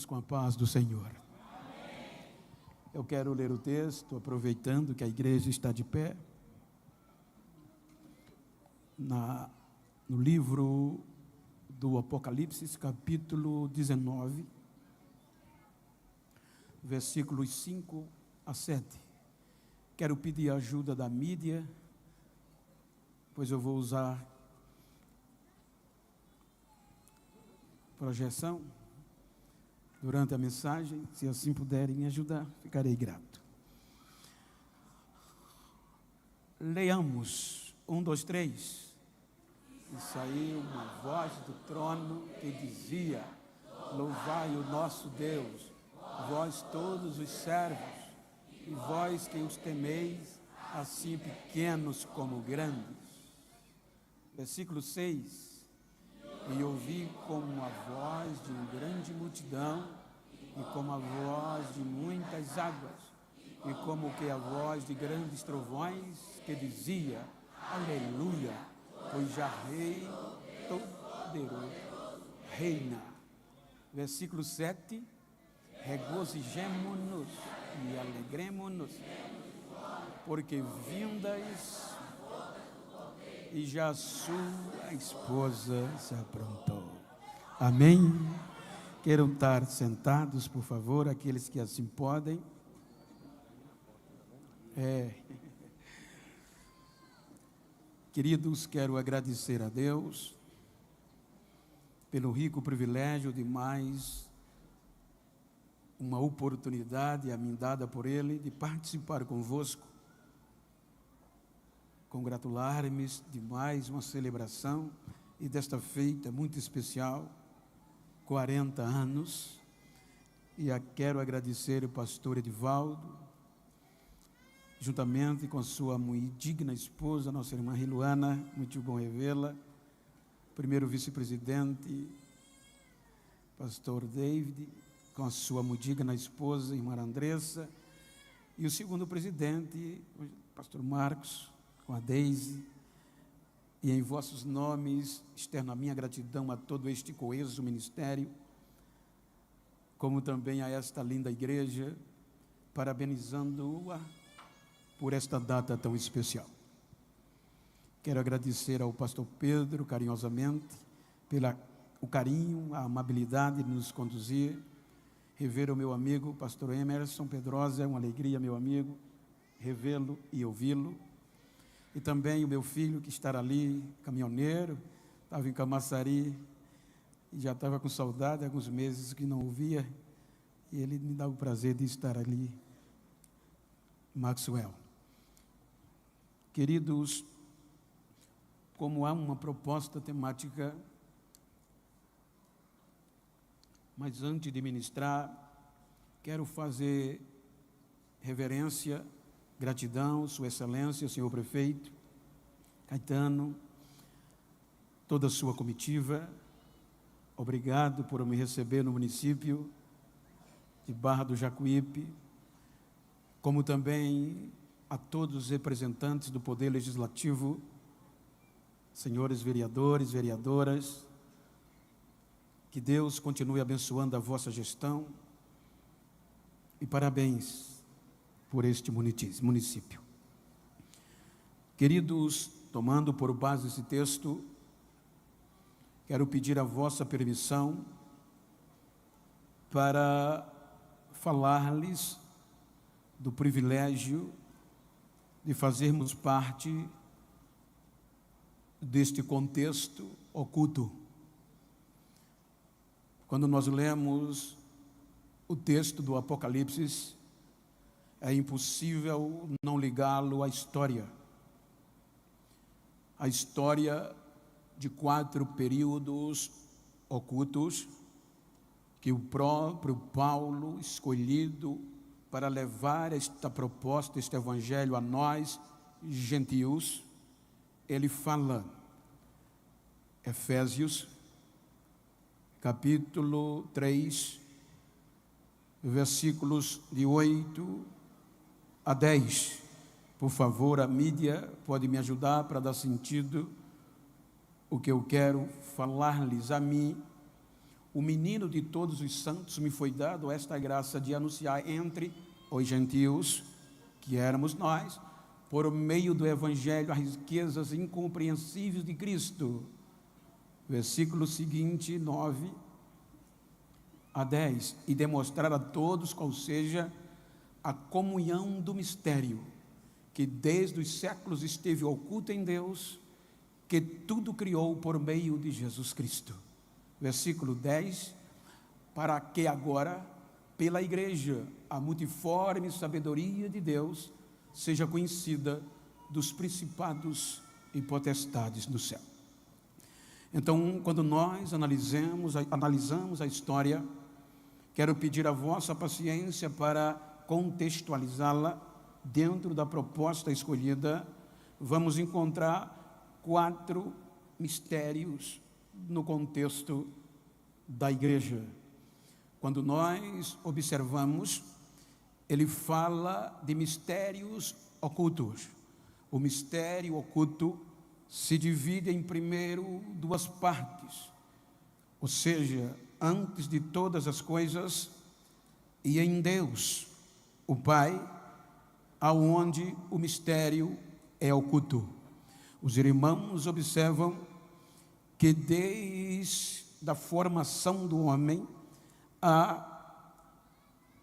Com a paz do Senhor. Eu quero ler o texto, aproveitando que a igreja está de pé, no livro do Apocalipse, capítulo 19, versículos 5 a 7. Quero pedir a ajuda da mídia, pois eu vou usar projeção durante a mensagem. Se assim puderem me ajudar, ficarei grato. Leamos, 1, 2, 3. E saiu uma voz do trono que dizia: louvai o nosso Deus, vós todos os servos, e vós que os temeis, assim pequenos como grandes. Versículo 6. E ouvi como a voz de uma grande multidão, e como a voz de muitas águas, e como que a voz de grandes trovões, que dizia: aleluia, pois já Rei todo-poderoso reina. Versículo 7. Regozijemo-nos e alegremo-nos, porque vindas e já sua esposa se aprontou. Amém? Queiram estar sentados, por favor, aqueles que assim podem. Queridos, quero agradecer a Deus pelo rico privilégio de mais uma oportunidade a mim dada por Ele de participar convosco, congratular-me de mais uma celebração e desta feita muito especial, 40 anos, e quero agradecer o pastor Edivaldo, juntamente com sua muito digna esposa, nossa irmã Riluana, muito bom revê-la, primeiro vice-presidente, pastor David, com a sua muito digna esposa, irmã Andressa, e o segundo presidente, o pastor Marcos, com a Deise, e em vossos nomes externo a minha gratidão a todo este coeso ministério, como também a esta linda igreja, parabenizando-a por esta data tão especial. Quero agradecer ao pastor Pedro, carinhosamente, o carinho, a amabilidade de nos conduzir, rever o meu amigo, pastor Emerson Pedrosa, é uma alegria, meu amigo, revê-lo e ouvi-lo. E também o meu filho, que está ali, caminhoneiro, estava em Camaçari, e já estava com saudade, há alguns meses que não ouvia, e ele me dá o prazer de estar ali, Maxwell. Queridos, como há uma proposta temática, mas antes de ministrar, quero fazer reverência, gratidão, Sua Excelência, Senhor Prefeito Caetano, toda a sua comitiva. Obrigado por me receber no município de Barra do Jacuípe, como também a todos os representantes do Poder Legislativo, senhores vereadores, vereadoras. Que Deus continue abençoando a vossa gestão e parabéns por este município. Queridos, tomando por base esse texto, quero pedir a vossa permissão para falar-lhes do privilégio de fazermos parte deste contexto oculto. Quando nós lemos o texto do Apocalipse, é impossível não ligá-lo à história. A história de 4 períodos ocultos que o próprio Paulo, escolhido para levar esta proposta, este evangelho a nós, gentios, ele fala. Efésios, capítulo 3, versículos de 8 a 10. Por favor, a mídia pode me ajudar para dar sentido o que eu quero falar-lhes. A mim, o menino de todos os santos, me foi dado esta graça de anunciar entre os gentios, que éramos nós, por meio do Evangelho, as riquezas incompreensíveis de Cristo. Versículo seguinte, 9 a 10. E demonstrar a todos qual seja a comunhão do mistério, que desde os séculos esteve oculta em Deus, que tudo criou por meio de Jesus Cristo. Versículo 10. Para que agora, pela igreja, a multiforme sabedoria de Deus seja conhecida dos principados e potestades do céu. Então, quando nós analisamos a história, quero pedir a vossa paciência para contextualizá-la dentro da proposta escolhida. Vamos encontrar 4 mistérios no contexto da igreja. Quando nós observamos, ele fala de mistérios ocultos. O mistério oculto se divide em primeiro 2 partes, ou seja, antes de todas as coisas e em Deus, o Pai, aonde o mistério é oculto. Os irmãos observam que desde a formação do homem há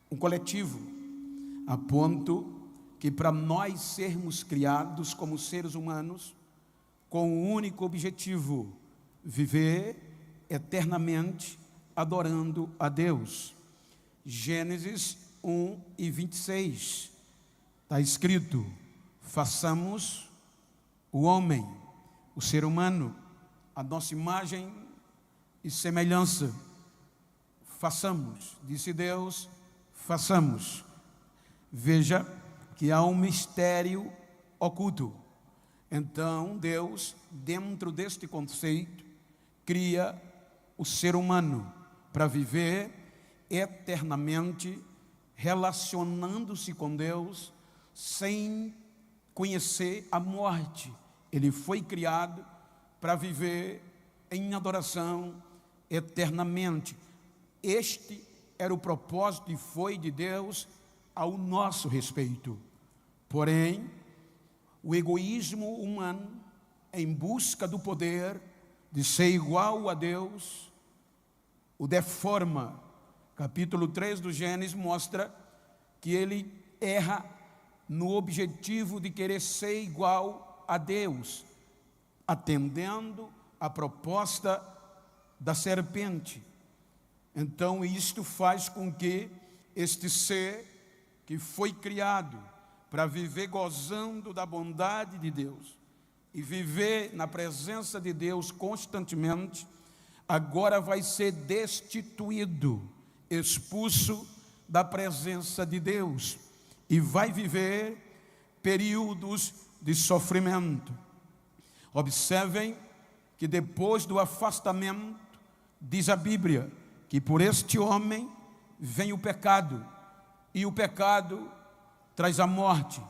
um coletivo, a ponto que para nós sermos criados como seres humanos, com o único objetivo, viver eternamente adorando a Deus. Gênesis 1:26, está escrito: façamos o homem, o ser humano, a nossa imagem e semelhança. Façamos, disse Deus, façamos. Veja que há um mistério oculto. Então, Deus, dentro deste conceito, cria o ser humano para viver eternamente, relacionando-se com Deus, sem conhecer a morte. Ele foi criado para viver em adoração eternamente. Este era o propósito e foi de Deus ao nosso respeito. Porém, o egoísmo humano, em busca do poder de ser igual a Deus, o deforma. Capítulo 3 do Gênesis mostra que ele erra no objetivo de querer ser igual a Deus, atendendo à proposta da serpente. Então isto faz com que este ser que foi criado para viver gozando da bondade de Deus e viver na presença de Deus constantemente, agora vai ser destituído, expulso da presença de Deus e vai viver períodos de sofrimento. Observem que depois do afastamento, diz a Bíblia, que por este homem vem o pecado, e o pecado traz a morte,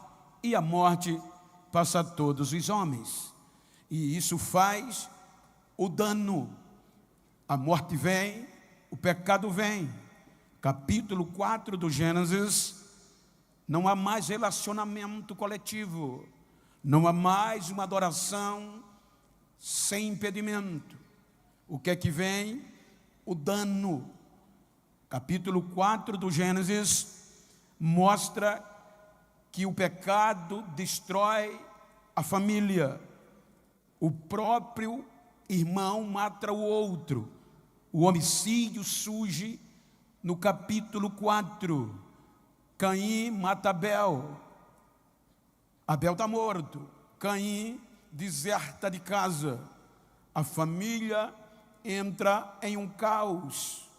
e a morte passa a todos os homens, e isso faz o dano. A morte vem, o pecado vem. Capítulo 4 do Gênesis, não há mais relacionamento coletivo, não há mais uma adoração sem impedimento. O que é que vem? O dano. Capítulo 4 do Gênesis mostra que o pecado destrói a família. O próprio irmão mata o outro. O homicídio surge no capítulo 4. Caim mata Abel. Abel está morto. Caim deserta de casa. A família entra em um caos.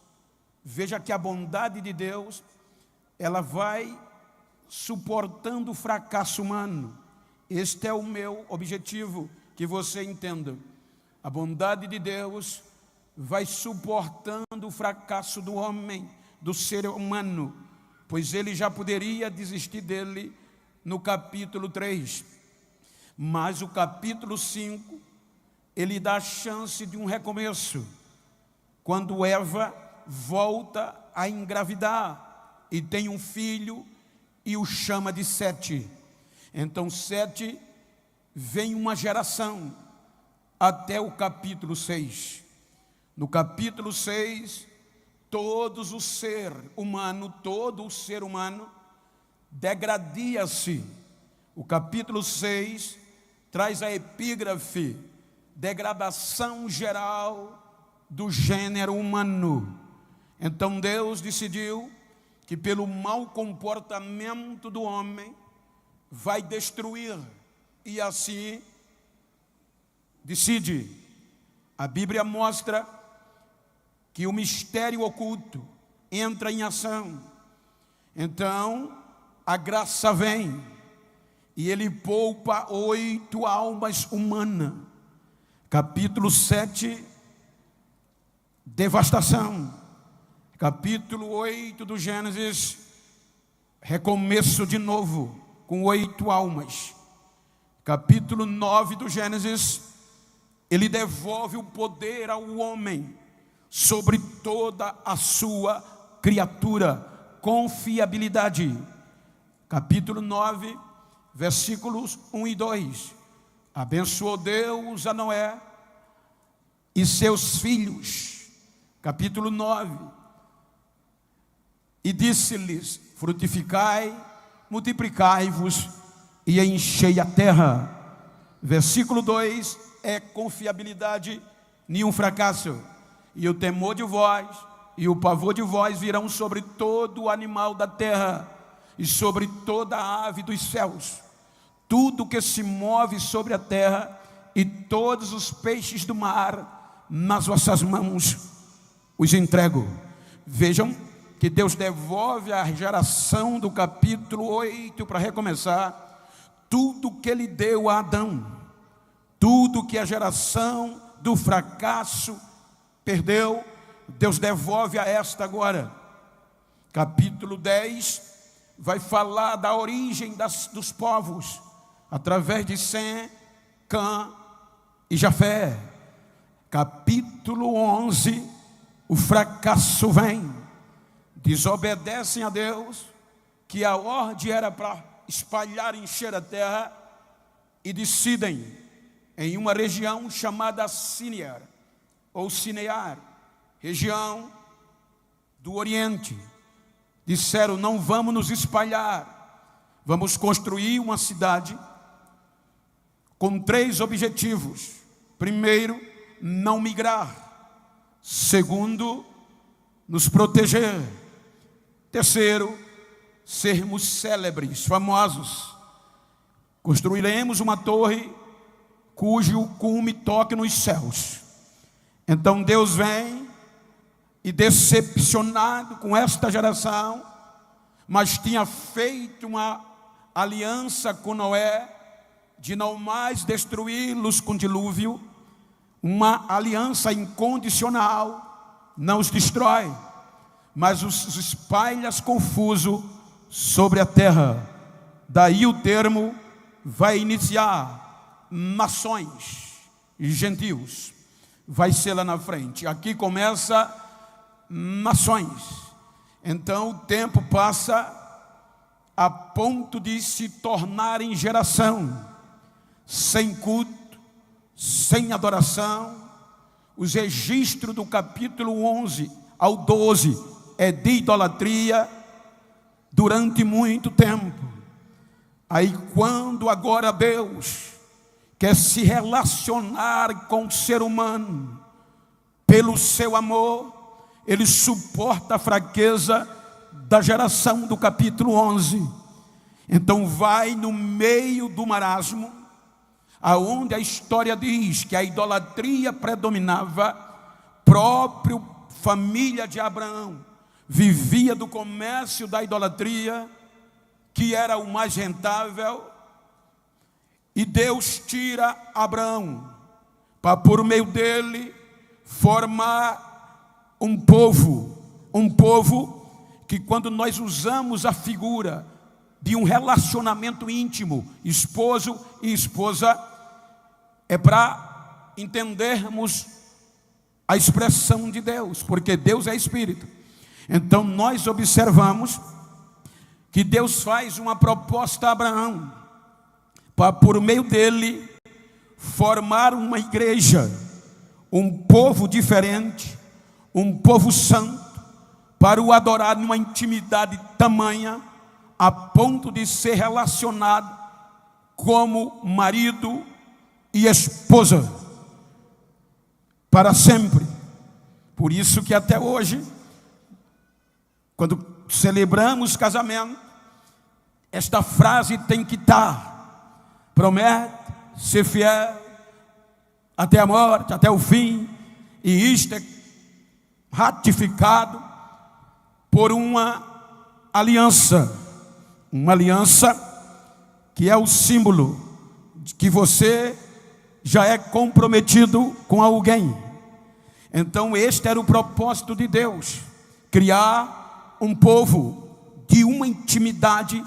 Veja que a bondade de Deus, ela vai suportando o fracasso humano. Este é o meu objetivo, que você entenda. A bondade de Deus vai suportando o fracasso do homem, do ser humano, pois ele já poderia desistir dele no capítulo 3. Mas o capítulo 5, ele dá a chance de um recomeço. quando Eva volta a engravidar e tem um filho e o chama de Sete. Então Sete vem uma geração até o capítulo 6. No capítulo 6, todo o ser humano degradia-se. O capítulo 6 traz a epígrafe: degradação geral do gênero humano. Então Deus decidiu que pelo mau comportamento do homem vai destruir, e assim decide. A Bíblia mostra que o mistério oculto entra em ação. Então a graça vem e ele poupa 8 almas humanas. Capítulo 7, devastação. Capítulo 8 do Gênesis, recomeço de novo, com 8 almas. Capítulo 9 do Gênesis, ele devolve o poder ao homem sobre toda a sua criatura, confiabilidade. Capítulo 9, versículos 1 e 2. Abençoou Deus a Noé e seus filhos. Capítulo 9. E disse-lhes: frutificai, multiplicai-vos e enchei a terra. Versículo 2 é confiabilidade, nenhum fracasso. E o temor de vós e o pavor de vós virão sobre todo o animal da terra e sobre toda a ave dos céus, tudo que se move sobre a terra, e todos os peixes do mar, nas vossas mãos os entrego. Vejam que Deus devolve a geração do capítulo 8 para recomeçar tudo que ele deu a Adão, tudo que a geração do fracasso perdeu, Deus devolve a esta agora. Capítulo 10 vai falar da origem dos povos, através de Sem, Cã e Jafé. Capítulo 11, o fracasso vem. Desobedecem a Deus, que a ordem era para espalhar, encher a terra, e decidem em uma região chamada Sinear, ou Sinear, região do Oriente. Disseram: não vamos nos espalhar, vamos construir uma cidade com 3 objetivos. Primeiro, não migrar. Segundo, nos proteger. Terceiro, sermos célebres, famosos. Construiremos uma torre cujo cume toque nos céus. Então Deus vem e, decepcionado com esta geração, mas tinha feito uma aliança com Noé de não mais destruí-los com dilúvio, uma aliança incondicional, não os destrói, mas os espalhas confuso sobre a terra. Daí o termo vai iniciar: nações e gentios. Vai ser lá na frente. Aqui começa nações. Então o tempo passa a ponto de se tornarem geração sem culto, sem adoração. Os registros do capítulo 11 ao 12 é de idolatria durante muito tempo. Aí quando agora Deus quer se relacionar com o ser humano pelo seu amor, ele suporta a fraqueza da geração do capítulo 11. Então vai no meio do marasmo, aonde a história diz que a idolatria predominava, próprio família de Abraão vivia do comércio da idolatria, que era o mais rentável, e Deus tira Abraão para, por meio dele, formar um povo que, quando nós usamos a figura de um relacionamento íntimo, esposo e esposa, é para entendermos a expressão de Deus, porque Deus é Espírito. Então nós observamos que Deus faz uma proposta a Abraão, para por meio dele formar uma igreja, um povo diferente, um povo santo, para o adorar numa intimidade tamanha, a ponto de ser relacionado como marido e esposa, para sempre. Por isso que até hoje, quando celebramos casamento, esta frase tem que estar: promete ser fiel até a morte, até o fim. E isto é ratificado por uma aliança que é o símbolo de que você já é comprometido com alguém. Então este era o propósito de Deus, criar um povo de uma intimidade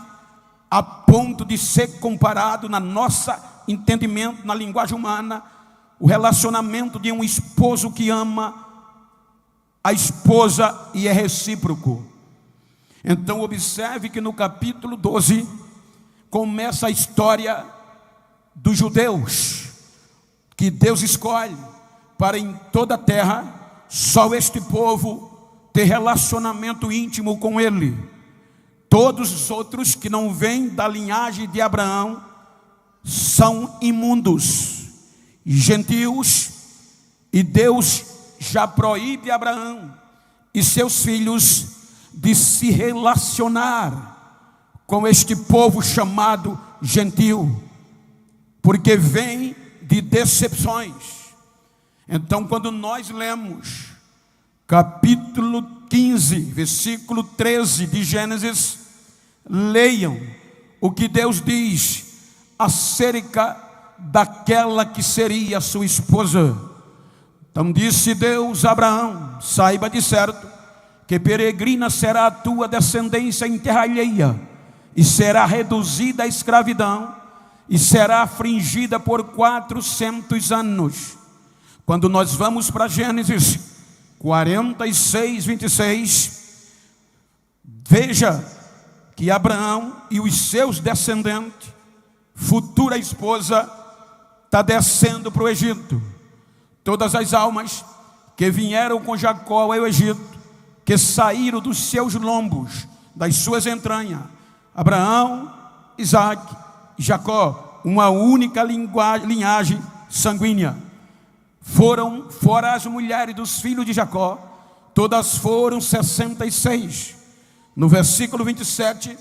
a ponto de ser comparado, na nossa entendimento, na linguagem humana, o relacionamento de um esposo que ama a esposa e é recíproco. Então observe que no capítulo 12 começa a história dos judeus, que Deus escolhe para em toda a terra só este povo ter relacionamento íntimo com Ele. Todos os outros que não vêm da linhagem de Abraão são imundos, gentios, e Deus já proíbe Abraão e seus filhos de se relacionar com este povo chamado gentil, porque vem de decepções. Então, quando nós lemos capítulo 15, versículo 13 de Gênesis, leiam o que Deus diz acerca daquela que seria sua esposa. Então disse Deus a Abraão: saiba de certo que peregrina será a tua descendência em terra alheia, e será reduzida à escravidão, e será afligida por 400 anos. Quando nós vamos para Gênesis 46, 26, veja que Abraão e os seus descendentes, futura esposa, está descendo para o Egito. Todas as almas que vieram com Jacó ao Egito, que saíram dos seus lombos, das suas entranhas, Abraão, Isaac e Jacó, uma única linhagem sanguínea. Fora as mulheres dos filhos de Jacó, todas foram 66. No versículo 27,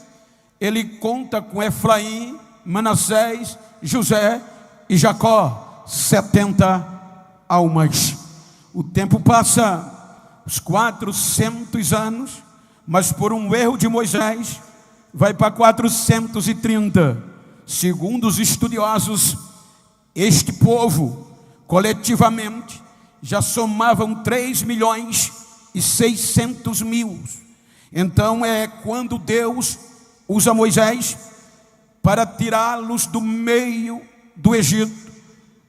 ele conta com Efraim, Manassés, José e Jacó, 70 almas. O tempo passa, os 400 anos, mas por um erro de Moisés, vai para 430. Segundo os estudiosos, este povo, coletivamente, já somavam 3.600.000. Então é quando Deus usa Moisés para tirá-los do meio do Egito,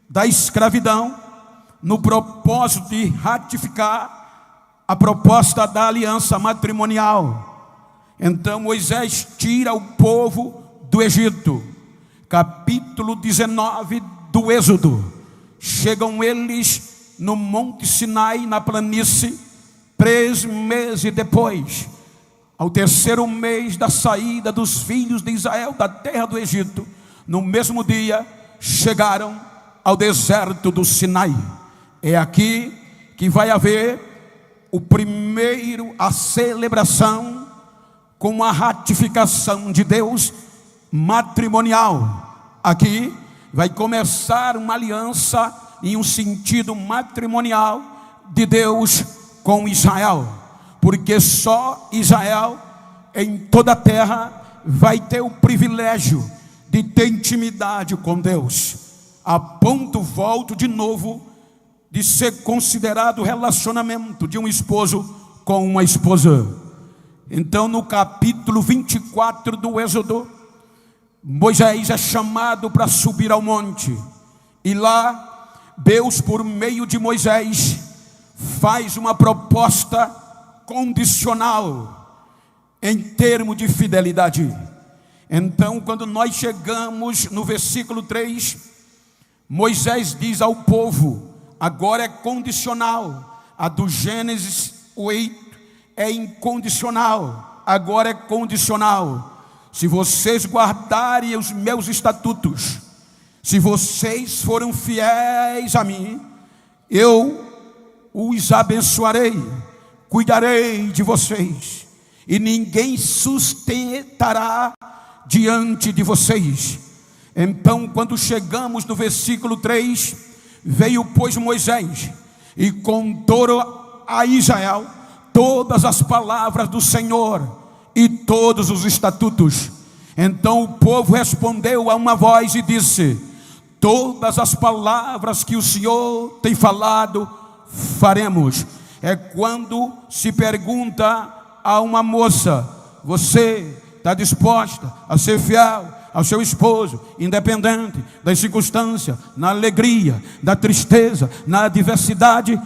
da escravidão, no propósito de ratificar a proposta da aliança matrimonial. Então Moisés tira o povo do Egito. Capítulo 19 do Êxodo. Chegam eles no Monte Sinai, na planície, 3 meses depois, ao terceiro mês da saída dos filhos de Israel da terra do Egito. No mesmo dia chegaram ao deserto do Sinai. É aqui que vai haver a celebração com a ratificação de Deus matrimonial. Aqui vai começar uma aliança em um sentido matrimonial de Deus com Israel, porque só Israel em toda a terra vai ter o privilégio de ter intimidade com Deus, a ponto, volto de novo, de ser considerado o relacionamento de um esposo com uma esposa. Então no capítulo 24 do Êxodo, Moisés é chamado para subir ao monte, e lá Deus, por meio de Moisés, faz uma proposta condicional em termos de fidelidade. Então, quando nós chegamos no versículo 3, Moisés diz ao povo, agora é condicional. A do Gênesis 8 é incondicional, agora é condicional. Se vocês guardarem os meus estatutos, se vocês forem fiéis a mim, eu os abençoarei, cuidarei de vocês, e ninguém sustentará diante de vocês. Então, quando chegamos no versículo 3, veio, pois, Moisés e contou a Israel todas as palavras do Senhor e todos os estatutos. Então o povo respondeu a uma voz e disse: todas as palavras que o Senhor tem falado, faremos. É quando se pergunta a uma moça: você está disposta a ser fiel ao seu esposo, independente das circunstâncias, na alegria, na tristeza, na adversidade?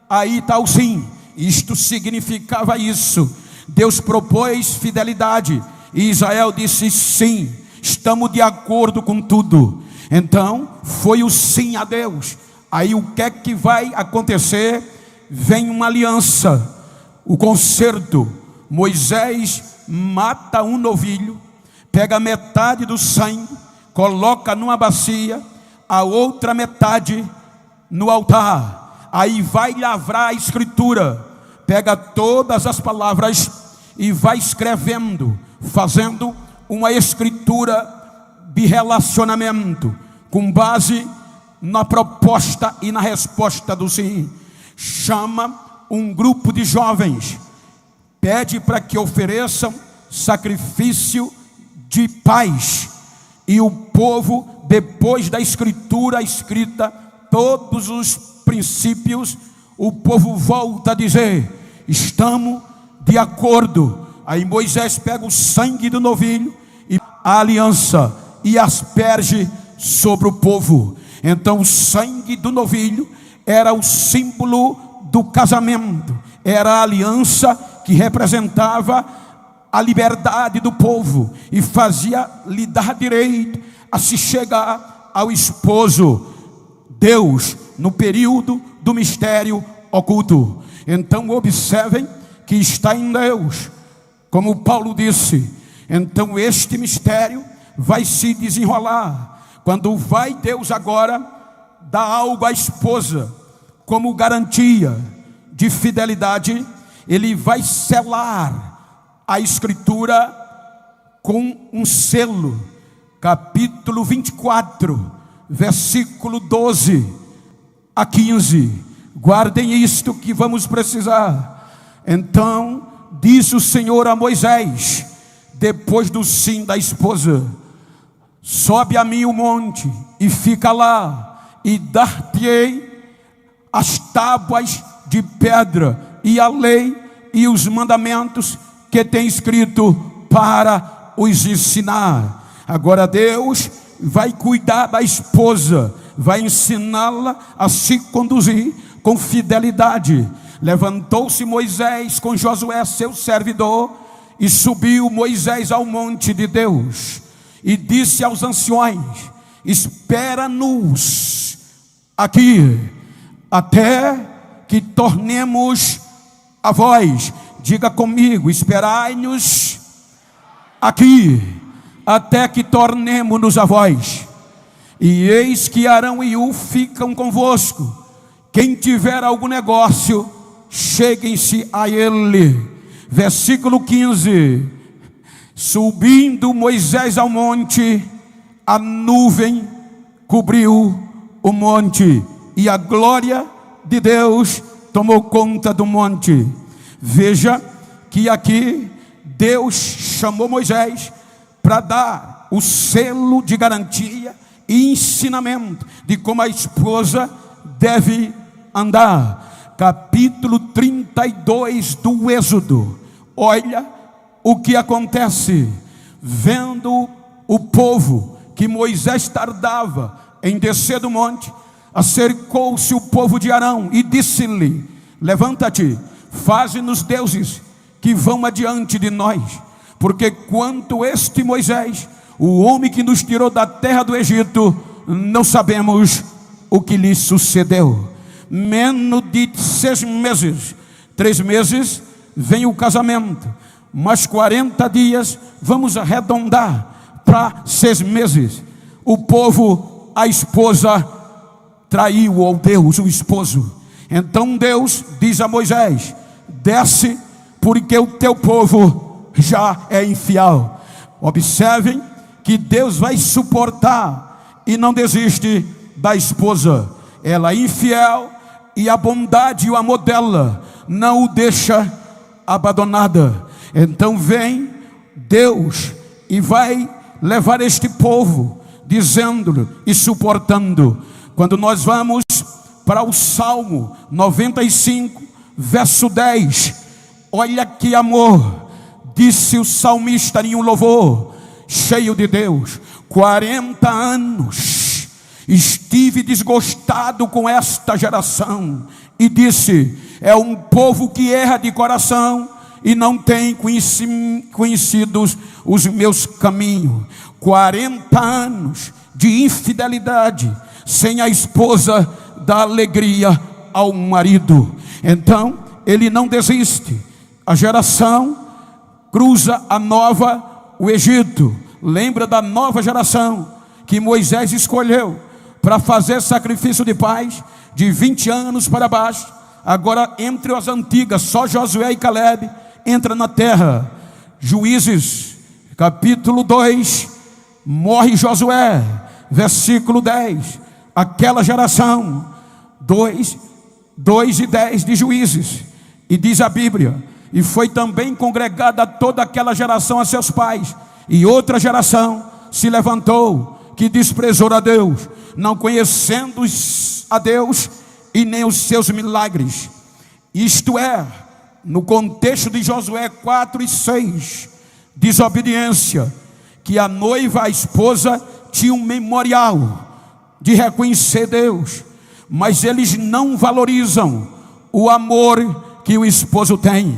Aí está o sim. Isto significava isso. Deus propôs fidelidade e Israel disse sim, estamos de acordo com tudo. Então foi o sim a Deus. Aí o que é que vai acontecer? Vem uma aliança, o concerto. Moisés mata um novilho, pega metade do sangue, coloca numa bacia, a outra metade no altar. Aí vai lavrar a escritura, pega todas as palavras e vai escrevendo, fazendo uma escritura de relacionamento, com base na proposta e na resposta do sim. Chama um grupo de jovens, pede para que ofereçam sacrifício de paz, e o povo, depois da escritura escrita, todos os princípios, o povo volta a dizer: estamos de acordo. Aí Moisés pega o sangue do novilho e a aliança e asperge sobre o povo. Então o sangue do novilho era o símbolo do casamento, era a aliança que representava a liberdade do povo e fazia lhe dar direito a se chegar ao esposo, Deus, no período do mistério oculto. Então observem que está em Deus, como Paulo disse. Então este mistério vai se desenrolar quando vai Deus agora dar algo à esposa como garantia de fidelidade. Ele vai selar a escritura com um selo. Capítulo 24, versículo 12 a 15. Guardem isto que vamos precisar. Então disse o Senhor a Moisés, depois do sim da esposa: sobe a mim o monte e fica lá, e dar-te-ei as tábuas de pedra e a lei e os mandamentos que tem escrito para os ensinar. Agora Deus vai cuidar da esposa, vai ensiná-la a se conduzir com fidelidade. Levantou-se Moisés com Josué seu servidor, e subiu Moisés ao monte de Deus, e disse aos anciões: espera-nos aqui, até que tornemos a vós. Diga comigo: esperai-nos aqui, até que tornemos-nos a vós. E eis que Arão e Ur ficam convosco. Quem tiver algum negócio, cheguem-se a ele. Versículo 15. Subindo Moisés ao monte, a nuvem cobriu o monte, e a glória de Deus tomou conta do monte. Veja que aqui Deus chamou Moisés para dar o selo de garantia e ensinamento de como a esposa deve andar. Capítulo 32 do Êxodo. Olha o que acontece. Vendo o povo que Moisés tardava em descer do monte, acercou-se o povo de Arão e disse-lhe: levanta-te, faze-nos deuses que vão adiante de nós, porque quanto este Moisés, o homem que nos tirou da terra do Egito, não sabemos o que lhe sucedeu. Menos de 6 meses, 3 meses, vem o casamento, mas 40 dias, vamos arredondar para 6 meses. O povo, a esposa, traiu ao Deus, o esposo. Então Deus diz a Moisés: desce, porque o teu povo já é infiel. Observem que Deus vai suportar e não desiste da esposa. Ela é infiel e a bondade e o amor dela não o deixa abandonada. Então vem Deus e vai levar este povo, dizendo e suportando. Quando nós vamos para o Salmo 95, verso 10, olha que amor, disse o salmista em um louvor cheio de Deus: 40 anos estive desgostado com esta geração, e disse: é um povo que erra de coração e não tem conhecidos os meus caminhos. 40 anos de infidelidade, sem a esposa dar alegria ao marido. Então ele não desiste. A geração cruza a nova, o Egito. Lembra da nova geração que Moisés escolheu para fazer sacrifício de paz de 20 anos para baixo. Agora, entre as antigas, só Josué e Caleb entra na terra. Juízes, capítulo 2, morre Josué, versículo 10. Aquela geração, 2 e 10 de Juízes, e diz a Bíblia: e foi também congregada toda aquela geração a seus pais, e outra geração se levantou, que desprezou a Deus, não conhecendo a Deus e nem os seus milagres. Isto é, no contexto de Josué 4 e 6, desobediência, que a noiva, a esposa, tinha um memorial de reconhecer Deus, mas eles não valorizam o amor que o esposo tem.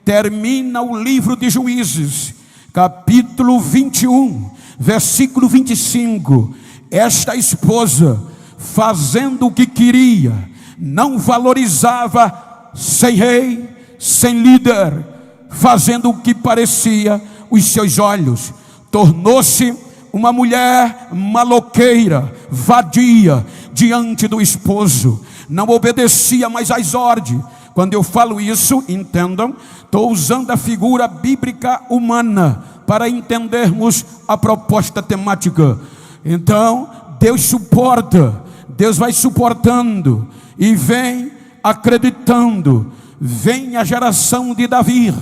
Termina o livro de Juízes, capítulo 21, versículo 25. Esta esposa, fazendo o que queria, não valorizava sem rei, sem líder, fazendo o que parecia os seus olhos. Tornou-se uma mulher maloqueira, vadia, diante do esposo. Não obedecia mais às ordens. Quando eu falo isso, entendam, estou usando a figura bíblica humana para entendermos a proposta temática. Então, Deus suporta, Deus vai suportando e vem acreditando. Vem a geração de Davi.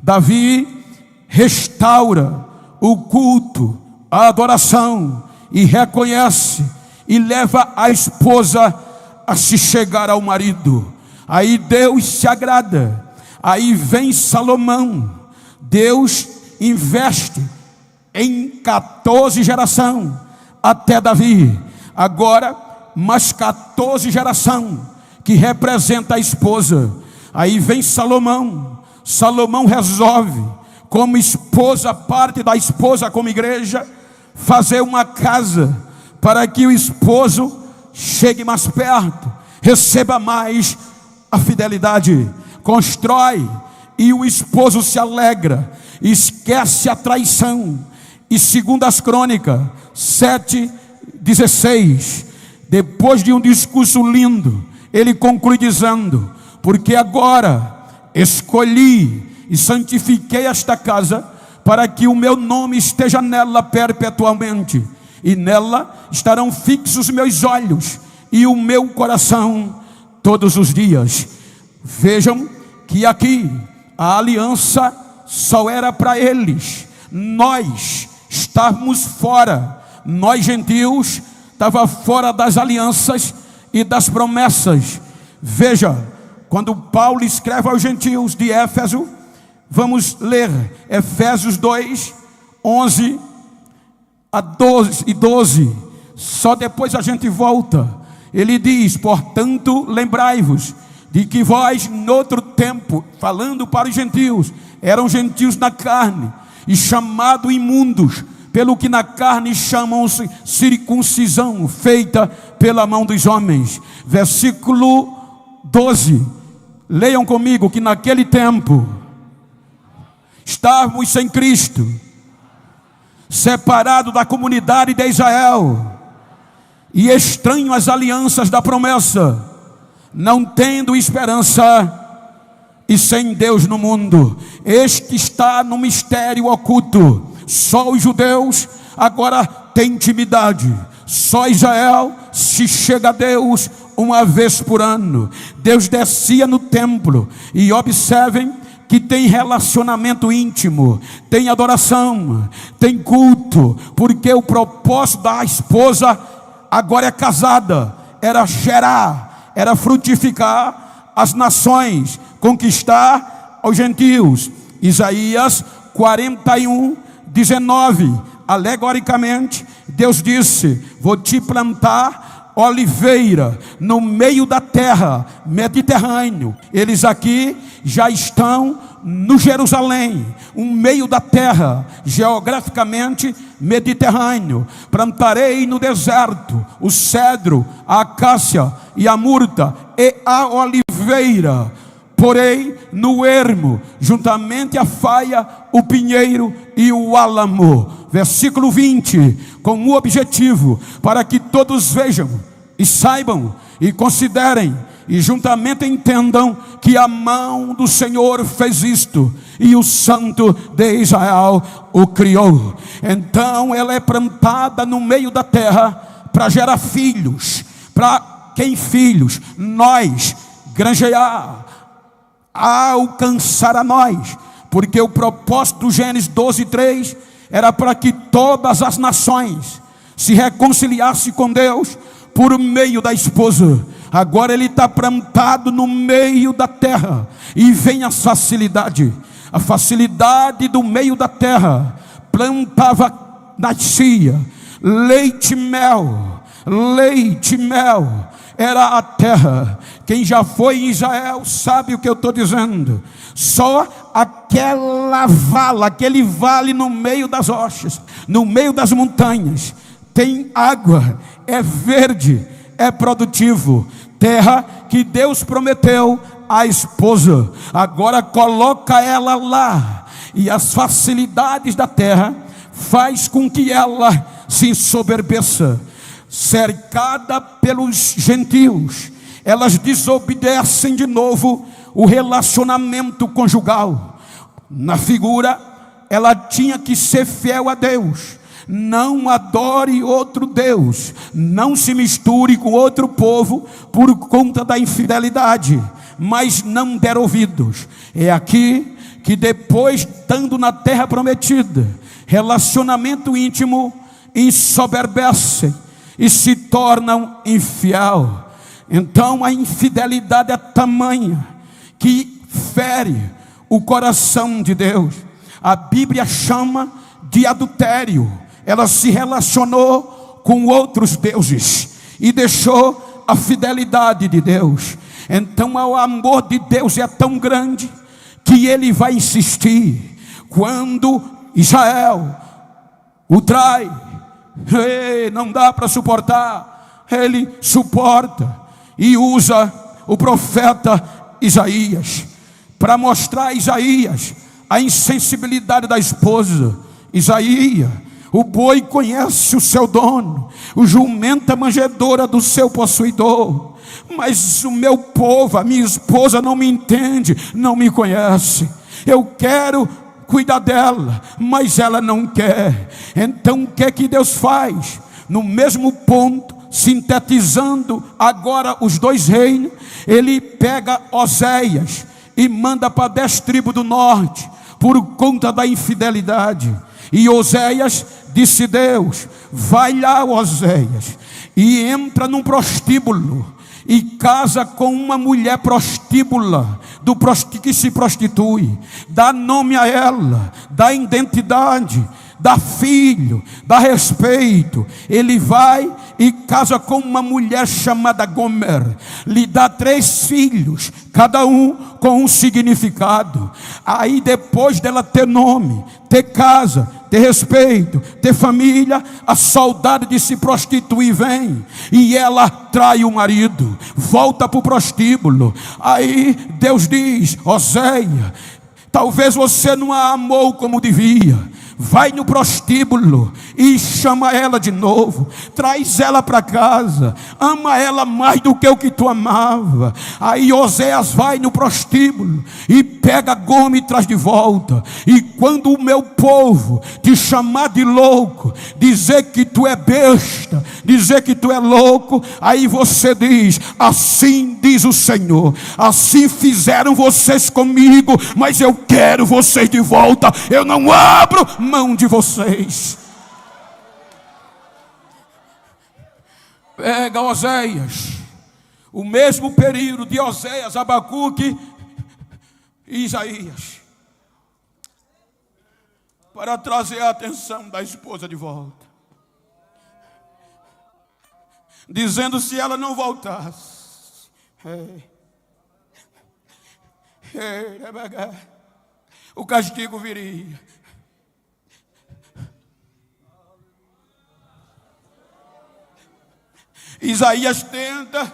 Davi restaura o culto, a adoração, e reconhece e leva a esposa a se chegar ao marido. Aí Deus se agrada. Aí vem Salomão. Deus investe em 14 gerações até Davi. Agora mais 14 gerações que representa a esposa. Aí vem Salomão. Salomão resolve, como esposa, parte da esposa como igreja, fazer uma casa para que o esposo chegue mais perto, receba mais a fidelidade. Constrói e o esposo se alegra, esquece a traição. E segundo as Crônicas 7:16, depois de um discurso lindo, ele conclui dizendo: porque agora escolhi e santifiquei esta casa, para que o meu nome esteja nela perpetuamente, e nela estarão fixos meus olhos e o meu coração todos os dias. Vejam que aqui a aliança só era para eles. Nós estávamos fora. Nós gentios estávamos fora das alianças e das promessas. Veja, quando Paulo escreve aos gentios de Éfeso, vamos ler Efésios 2, 11 a 12. Só depois a gente volta. Ele diz: portanto, lembrai-vos de que vós, em outro tempo, falando para os gentios, eram gentios na carne, e chamados imundos, pelo que na carne chamam-se circuncisão, feita pela mão dos homens. Versículo 12, leiam comigo, que naquele tempo, estávamos sem Cristo, separados da comunidade de Israel, e estranho às alianças da promessa, não tendo esperança e sem Deus no mundo. Este está no mistério oculto. Só os judeus agora têm intimidade. Só Israel se chega a Deus uma vez por ano. Deus descia no templo, e observem que tem relacionamento íntimo, tem adoração, tem culto, porque o propósito da esposa, agora é casada, era gerar, era frutificar as nações, conquistar os gentios. Isaías 41, 19, alegoricamente, Deus disse: vou te plantar oliveira no meio da terra, Mediterrâneo. Eles aqui já estão no Jerusalém, no meio da terra, geograficamente Mediterrâneo. Plantarei no deserto o cedro, a acácia e a murta e a oliveira. Porém, no ermo, juntamente a faia, o pinheiro e o álamo. Versículo 20, com o objetivo, para que todos vejam e saibam e considerem e juntamente entendam que a mão do Senhor fez isto, e o Santo de Israel o criou. Então ela é plantada no meio da terra para gerar filhos. Para quem filhos? Nós, granjear, alcançar a nós, porque o propósito do Gênesis 12, 3 era para que todas as nações se reconciliassem com Deus por meio da esposa. Agora ele está plantado no meio da terra, e vem a facilidade do meio da terra. Plantava, nascia leite e mel, era a terra. Quem já foi em Israel sabe o que eu estou dizendo. Só aquela vala, aquele vale no meio das rochas, no meio das montanhas, tem água, é verde, é produtivo. Terra que Deus prometeu à esposa, agora coloca ela lá, e as facilidades da terra faz com que ela se ensoberbeça. Cercada pelos gentios, elas desobedecem de novo o relacionamento conjugal. Na figura, ela tinha que ser fiel a Deus. Não adore outro Deus, não se misture com outro povo por conta da infidelidade, mas não der ouvidos. É aqui que depois, estando na terra prometida, relacionamento íntimo, ensoberbece e se tornam infiel. Então a infidelidade é tamanha que fere o coração de Deus. A Bíblia chama de adultério. Ela se relacionou com outros deuses e deixou a fidelidade de Deus. Então o amor de Deus é tão grande que ele vai insistir. Quando Israel o trai, não dá para suportar, ele suporta e usa o profeta Isaías para mostrar a Isaías a insensibilidade da esposa. Isaías: o boi conhece o seu dono, o jumento a manjedoura do seu possuidor, mas o meu povo, a minha esposa, não me entende, não me conhece. Eu quero cuidar dela, mas ela não quer. Então o que é que Deus faz? No mesmo ponto, sintetizando agora os dois reinos, ele pega Oséias e manda para 10 tribos do norte, por conta da infidelidade. E Oséias disse: Deus, vai lá, Oséias, e entra num prostíbulo e casa com uma mulher prostíbula, que se prostitui. Dá nome a ela, dá identidade, dá filho, dá respeito. Ele vai e casa com uma mulher chamada Gomer, lhe dá 3 filhos, cada um com um significado. Aí depois dela ter nome, ter casa, ter respeito, ter família, a saudade de se prostituir vem, e ela trai o marido, volta para o prostíbulo. Aí Deus diz: Oséia, talvez você não a amou como devia. Vai no prostíbulo e chama ela de novo, traz ela para casa, ama ela mais do que o que tu amava. Aí Oséias vai no prostíbulo e pega Gomer e traz de volta. E quando o meu povo te chamar de louco, dizer que tu é besta, dizer que tu é louco, aí você diz: assim diz o Senhor, assim fizeram vocês comigo, mas eu quero vocês de volta, eu não abro mão de vocês. Pega Oséias, o mesmo período de Oséias, Abacuque e Isaías, para trazer a atenção da esposa de volta, dizendo: se ela não voltasse, o castigo viria. Isaías tenta,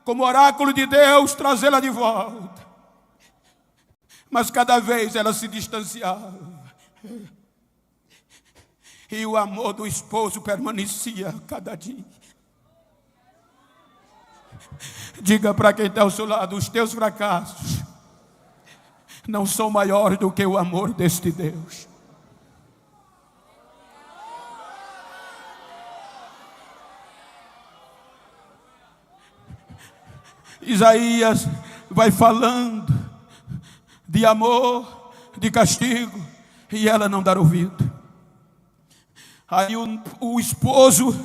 como oráculo de Deus, trazê-la de volta, mas cada vez ela se distanciava, e o amor do esposo permanecia a cada dia. Diga para quem está ao seu lado: os teus fracassos não são maiores do que o amor deste Deus. Isaías vai falando de amor, de castigo, e ela não dá ouvido. Aí o esposo,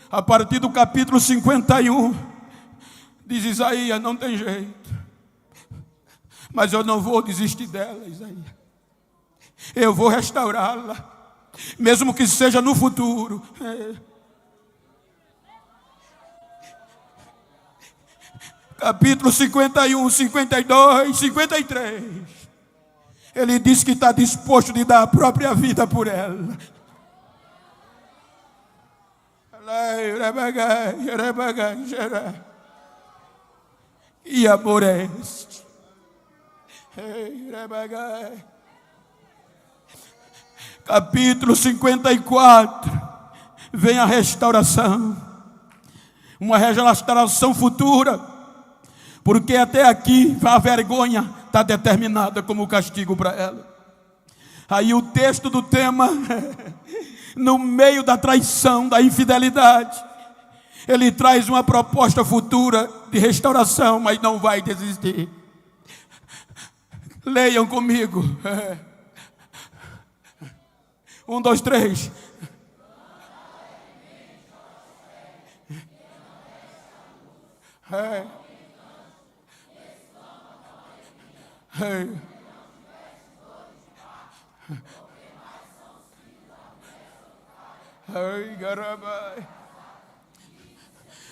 a partir do capítulo 51, diz: Isaías, não tem jeito, mas eu não vou desistir dela, Isaías. Eu vou restaurá-la, mesmo que seja no futuro. Capítulo 51, 52, 53. Ele diz que está disposto de dar a própria vida por ela. E amor é este. Capítulo 54. Vem a restauração. Uma restauração futura. Porque até aqui a vergonha está determinada como castigo para ela. Aí o texto do tema, no meio da traição, da infidelidade, ele traz uma proposta futura de restauração, mas não vai desistir. Leiam comigo. 1, 2, 3.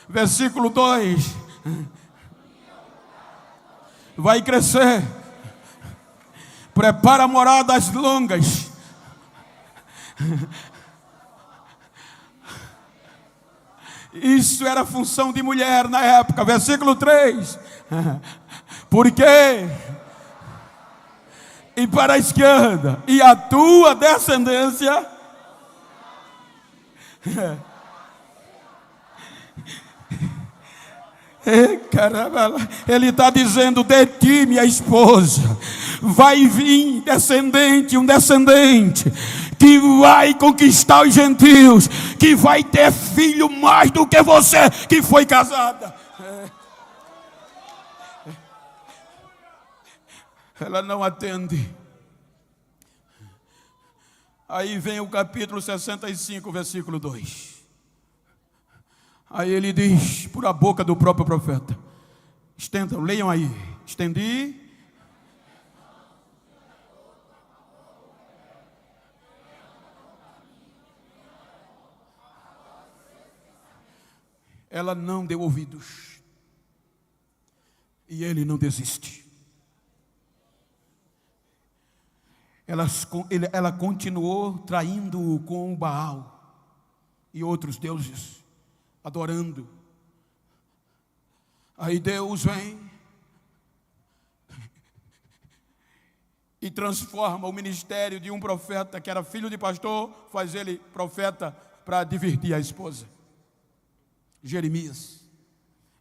Versículo 2. Vai crescer, prepara moradas longas. Isso era função de mulher na época. Versículo 3. Porque e para a esquerda, e a tua descendência caramba, ele está dizendo: de ti, minha esposa, vai vir descendente, um descendente que vai conquistar os gentios, que vai ter filho mais do que você que foi casada. Ela não atende. Aí vem o capítulo 65, versículo 2. Aí ele diz, por a boca do próprio profeta: estendam, leiam aí. Estendi. ela não deu ouvidos. E ele não desiste. Ela continuou traindo-o com o Baal e outros deuses, adorando. Aí Deus vem e transforma o ministério de um profeta que era filho de pastor, faz ele profeta para divertir a esposa. Jeremias.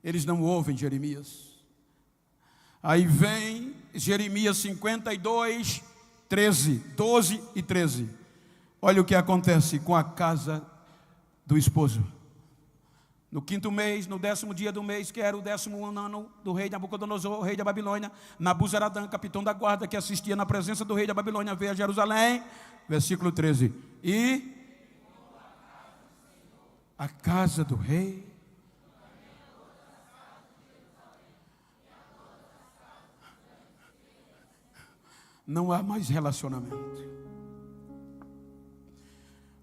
Eles não ouvem Jeremias. Aí vem Jeremias 52, 13, 12 e 13. Olha o que acontece com a casa do esposo. No 5º mês, no 10º dia do mês, que era o 10º ano do rei Nabucodonosor, rei da Babilônia, Nabuzaradã, capitão da guarda, que assistia na presença do rei da Babilônia, veio a Jerusalém. Versículo 13. E a casa do rei não há mais relacionamento.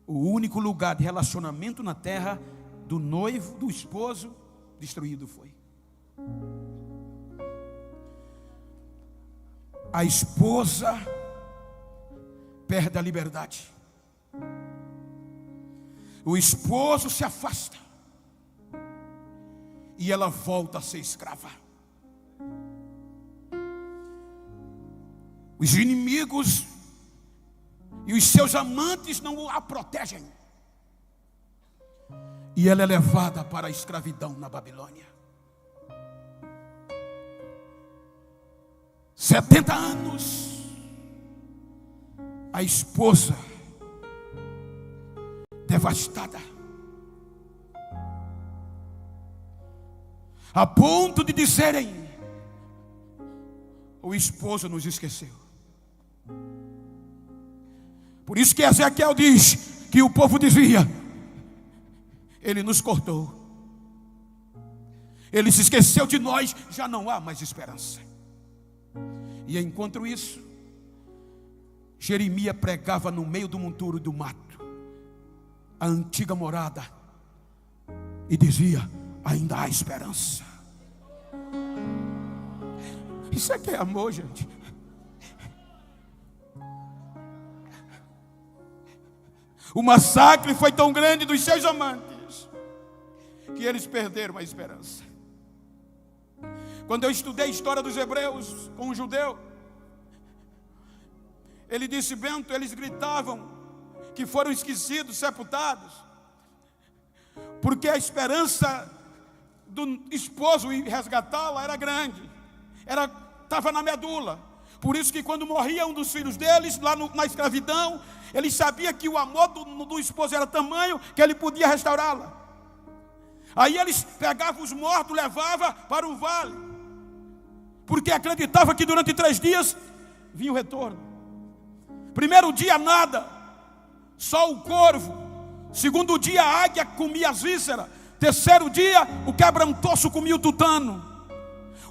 O único lugar de relacionamento na terra do noivo, do esposo, destruído foi. A esposa perde a liberdade. O esposo se afasta. E ela volta a ser escrava. Os inimigos e os seus amantes não a protegem. E ela é levada para a escravidão na Babilônia. 70 anos. A esposa devastada, a ponto de dizerem: o esposo nos esqueceu. Por isso que Ezequiel diz que o povo dizia: ele nos cortou, ele se esqueceu de nós, já não há mais esperança. E enquanto isso, Jeremias pregava no meio do monturo do mato, a antiga morada, e dizia: ainda há esperança. Isso é que é amor, gente. O massacre foi tão grande dos seus amantes que eles perderam a esperança. Quando eu estudei a história dos hebreus com um judeu, ele disse: Bento, eles gritavam que foram esquecidos, sepultados, porque a esperança do esposo em resgatá-la era grande, estava na medula. Por isso que quando morria um dos filhos deles, lá na escravidão, ele sabia que o amor do esposo era tamanho que ele podia restaurá-la. Aí eles pegavam os mortos, levavam para um vale, porque acreditava que durante 3 dias vinha o retorno. Primeiro dia nada, só o corvo. Segundo dia a águia comia as vísceras. Terceiro dia o quebrantoso comia o tutano.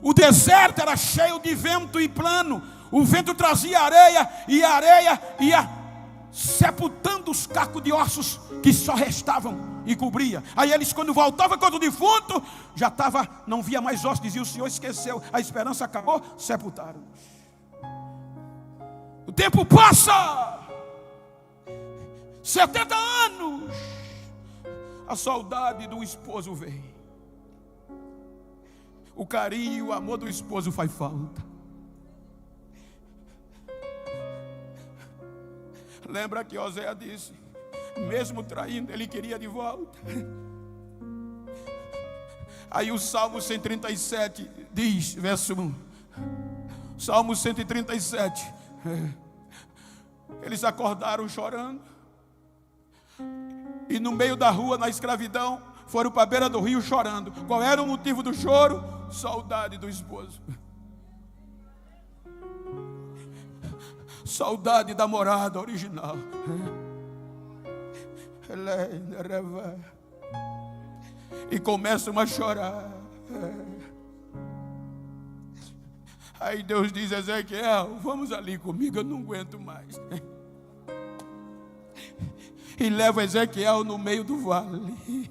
O deserto era cheio de vento e plano. O vento trazia areia, e a areia ia sepultando os cacos de ossos que só restavam e cobria. Aí eles, quando voltavam contra o defunto, já estava, não via mais ossos, dizia: o Senhor esqueceu, a esperança acabou, sepultaram. O tempo passa, 70 anos, a saudade do esposo vem, o carinho, o amor do esposo faz falta. Lembra que Oséias disse: mesmo traindo, ele queria de volta. Aí o Salmo 137 diz, verso 1, Salmo 137, eles acordaram chorando, e no meio da rua, na escravidão, foram para a beira do rio chorando. Qual era o motivo do choro? Saudade do esposo. Saudade da morada original. E começam a chorar. Aí Deus diz: Ezequiel, vamos ali comigo, eu não aguento mais. E leva Ezequiel no meio do vale.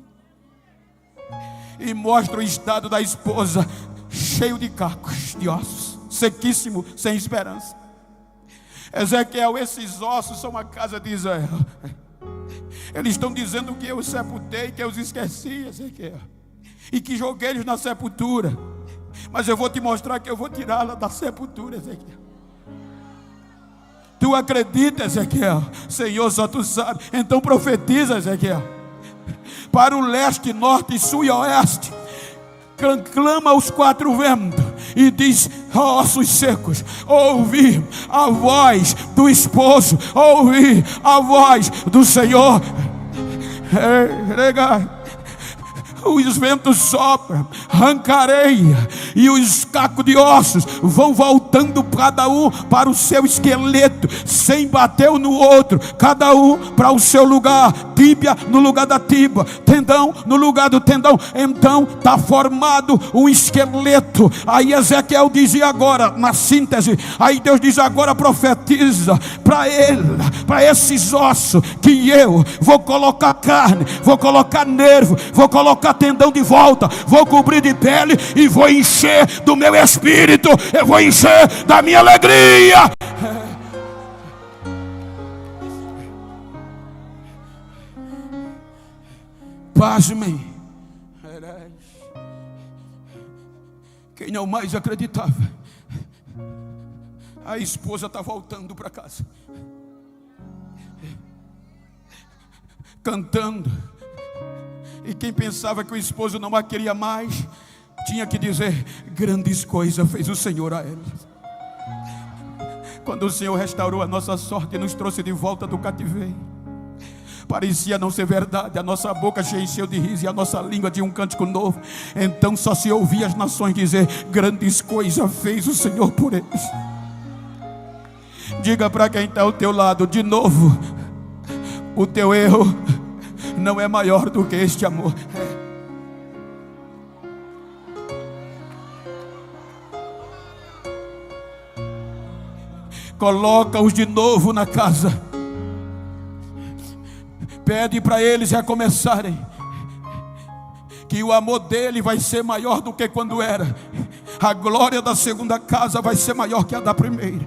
e mostra o estado da esposa, cheio de cacos, de ossos, sequíssimo, sem esperança. Ezequiel, esses ossos são a casa de Israel. Eles estão dizendo que eu os sepultei, que eu os esqueci, Ezequiel, e que joguei eles na sepultura. Mas eu vou te mostrar que eu vou tirá-la da sepultura, Ezequiel. Tu acredita, Ezequiel? Senhor, só tu sabe. Então profetiza, Ezequiel, para o leste, norte, sul e oeste. Clama aos quatro ventos e diz: ossos secos, ouvi a voz do esposo, ouvi a voz do Senhor. Os ventos sopram, arrancareia, e os cacos de ossos vão voltando cada um para o seu esqueleto, sem bater um no outro, cada um para o seu lugar, tíbia no lugar da tíbia, tendão no lugar do tendão. Então está formado um esqueleto. Aí Ezequiel dizia agora, na síntese, aí Deus diz agora, profetiza para ele, para esses ossos, que eu vou colocar carne, vou colocar nervo, vou colocar tendão de volta, vou cobrir de pele e vou encher do meu espírito, eu vou encher da minha alegria. Pasmem, quem não mais acreditava, a esposa está voltando para casa, cantando. E quem pensava que o esposo não a queria mais, tinha que dizer: grandes coisas fez o Senhor a ela. Quando o Senhor restaurou a nossa sorte e nos trouxe de volta do cativeiro, parecia não ser verdade, a nossa boca se encheu de riso e a nossa língua de um cântico novo. Então só se ouvia as nações dizer: grandes coisas fez o Senhor por eles. Diga para quem está ao teu lado: de novo, o teu erro não é maior do que este amor. Coloca-os de novo na casa. Pede para eles recomeçarem, que o amor dele vai ser maior do que quando era. A glória da segunda casa vai ser maior que a da primeira.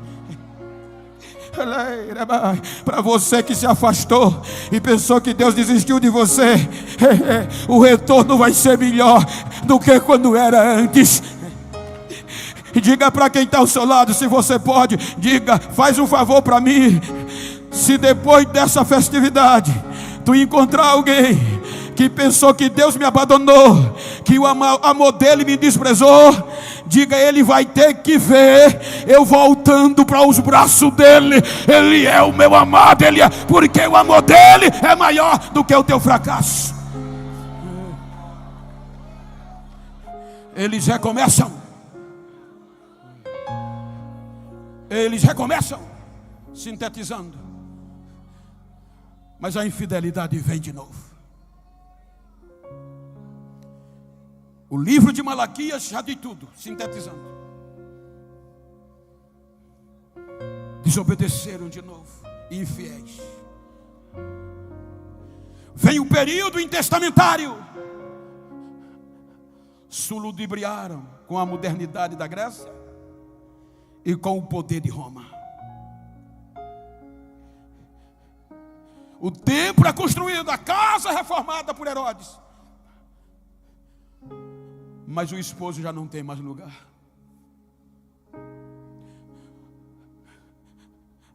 Para você que se afastou e pensou que Deus desistiu de você, o retorno vai ser melhor do que quando era antes. Diga para quem está ao seu lado, se você pode, diga: faz um favor para mim. Se depois dessa festividade tu encontrar alguém que pensou que Deus me abandonou, que o amor dele me desprezou, diga: ele vai ter que ver eu voltando para os braços dele. Ele é o meu amado, ele é, porque o amor dele é maior do que o teu fracasso. Eles recomeçam. Eles recomeçam, sintetizando. Mas a infidelidade vem de novo. O livro de Malaquias já diz tudo, sintetizando. Desobedeceram de novo, infiéis. Vem o período intestamentário. Se ludibriaram com a modernidade da Grécia e com o poder de Roma. O templo é construído, a casa é reformada por Herodes, mas o esposo já não tem mais lugar.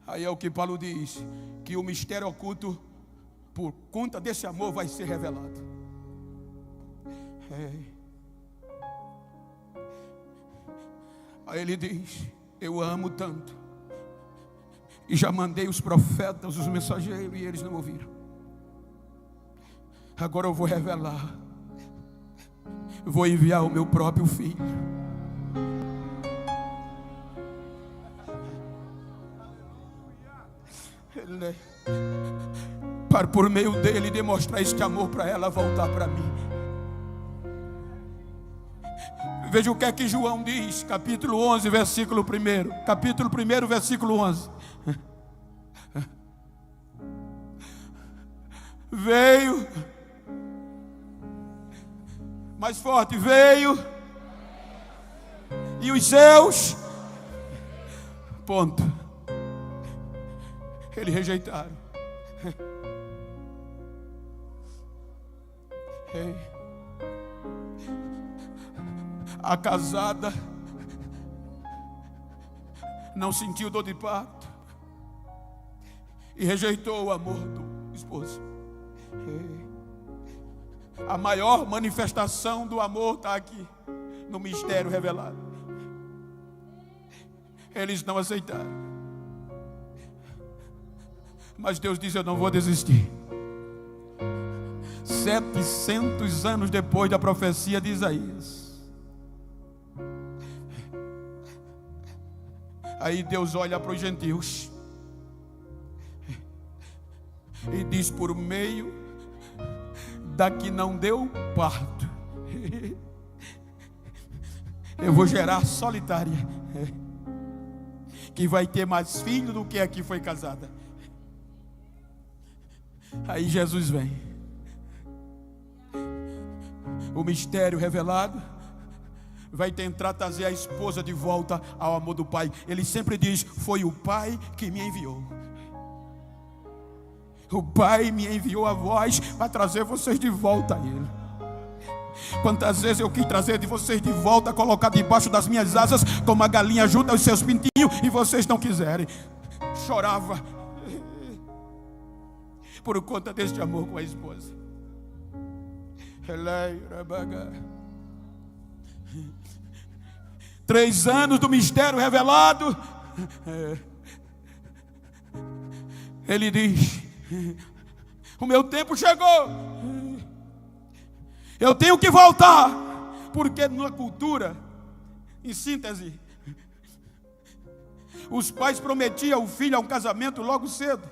Aí é o que Paulo diz, que o mistério oculto, por conta desse amor, vai ser revelado. Aí ele diz: eu amo tanto, e já mandei os profetas, os mensageiros, e eles não ouviram. Agora eu vou revelar. Vou enviar o meu próprio filho. Para por meio dele demonstrar este amor para ela voltar para mim. Veja o que é que João diz, capítulo 11, versículo 1. Capítulo 1, versículo 11. Veio, Mais forte, veio. E os seus, ponto. Eles rejeitaram. A casada não sentiu dor de parto e rejeitou o amor do esposo. A maior manifestação do amor está aqui, no mistério revelado. Eles não aceitaram, mas Deus diz: eu não vou desistir. 700 anos depois da profecia de Isaías, aí Deus olha para os gentios e diz: por meio da que não deu parto, eu vou gerar solitária, que vai ter mais filho do que a que foi casada. Aí Jesus vem. O mistério revelado vai tentar trazer a esposa de volta ao amor do Pai. Ele sempre diz: foi o Pai que me enviou. O Pai me enviou a vós para trazer vocês de volta a Ele. Quantas vezes eu quis trazer de vocês de volta, colocar debaixo das minhas asas, como a galinha junta os seus pintinhos, e vocês não quiserem. Chorava por conta deste amor com a esposa. 3 anos do mistério revelado. Ele diz: o meu tempo chegou, eu tenho que voltar. Porque na cultura, em síntese, os pais prometiam o filho a um casamento logo cedo.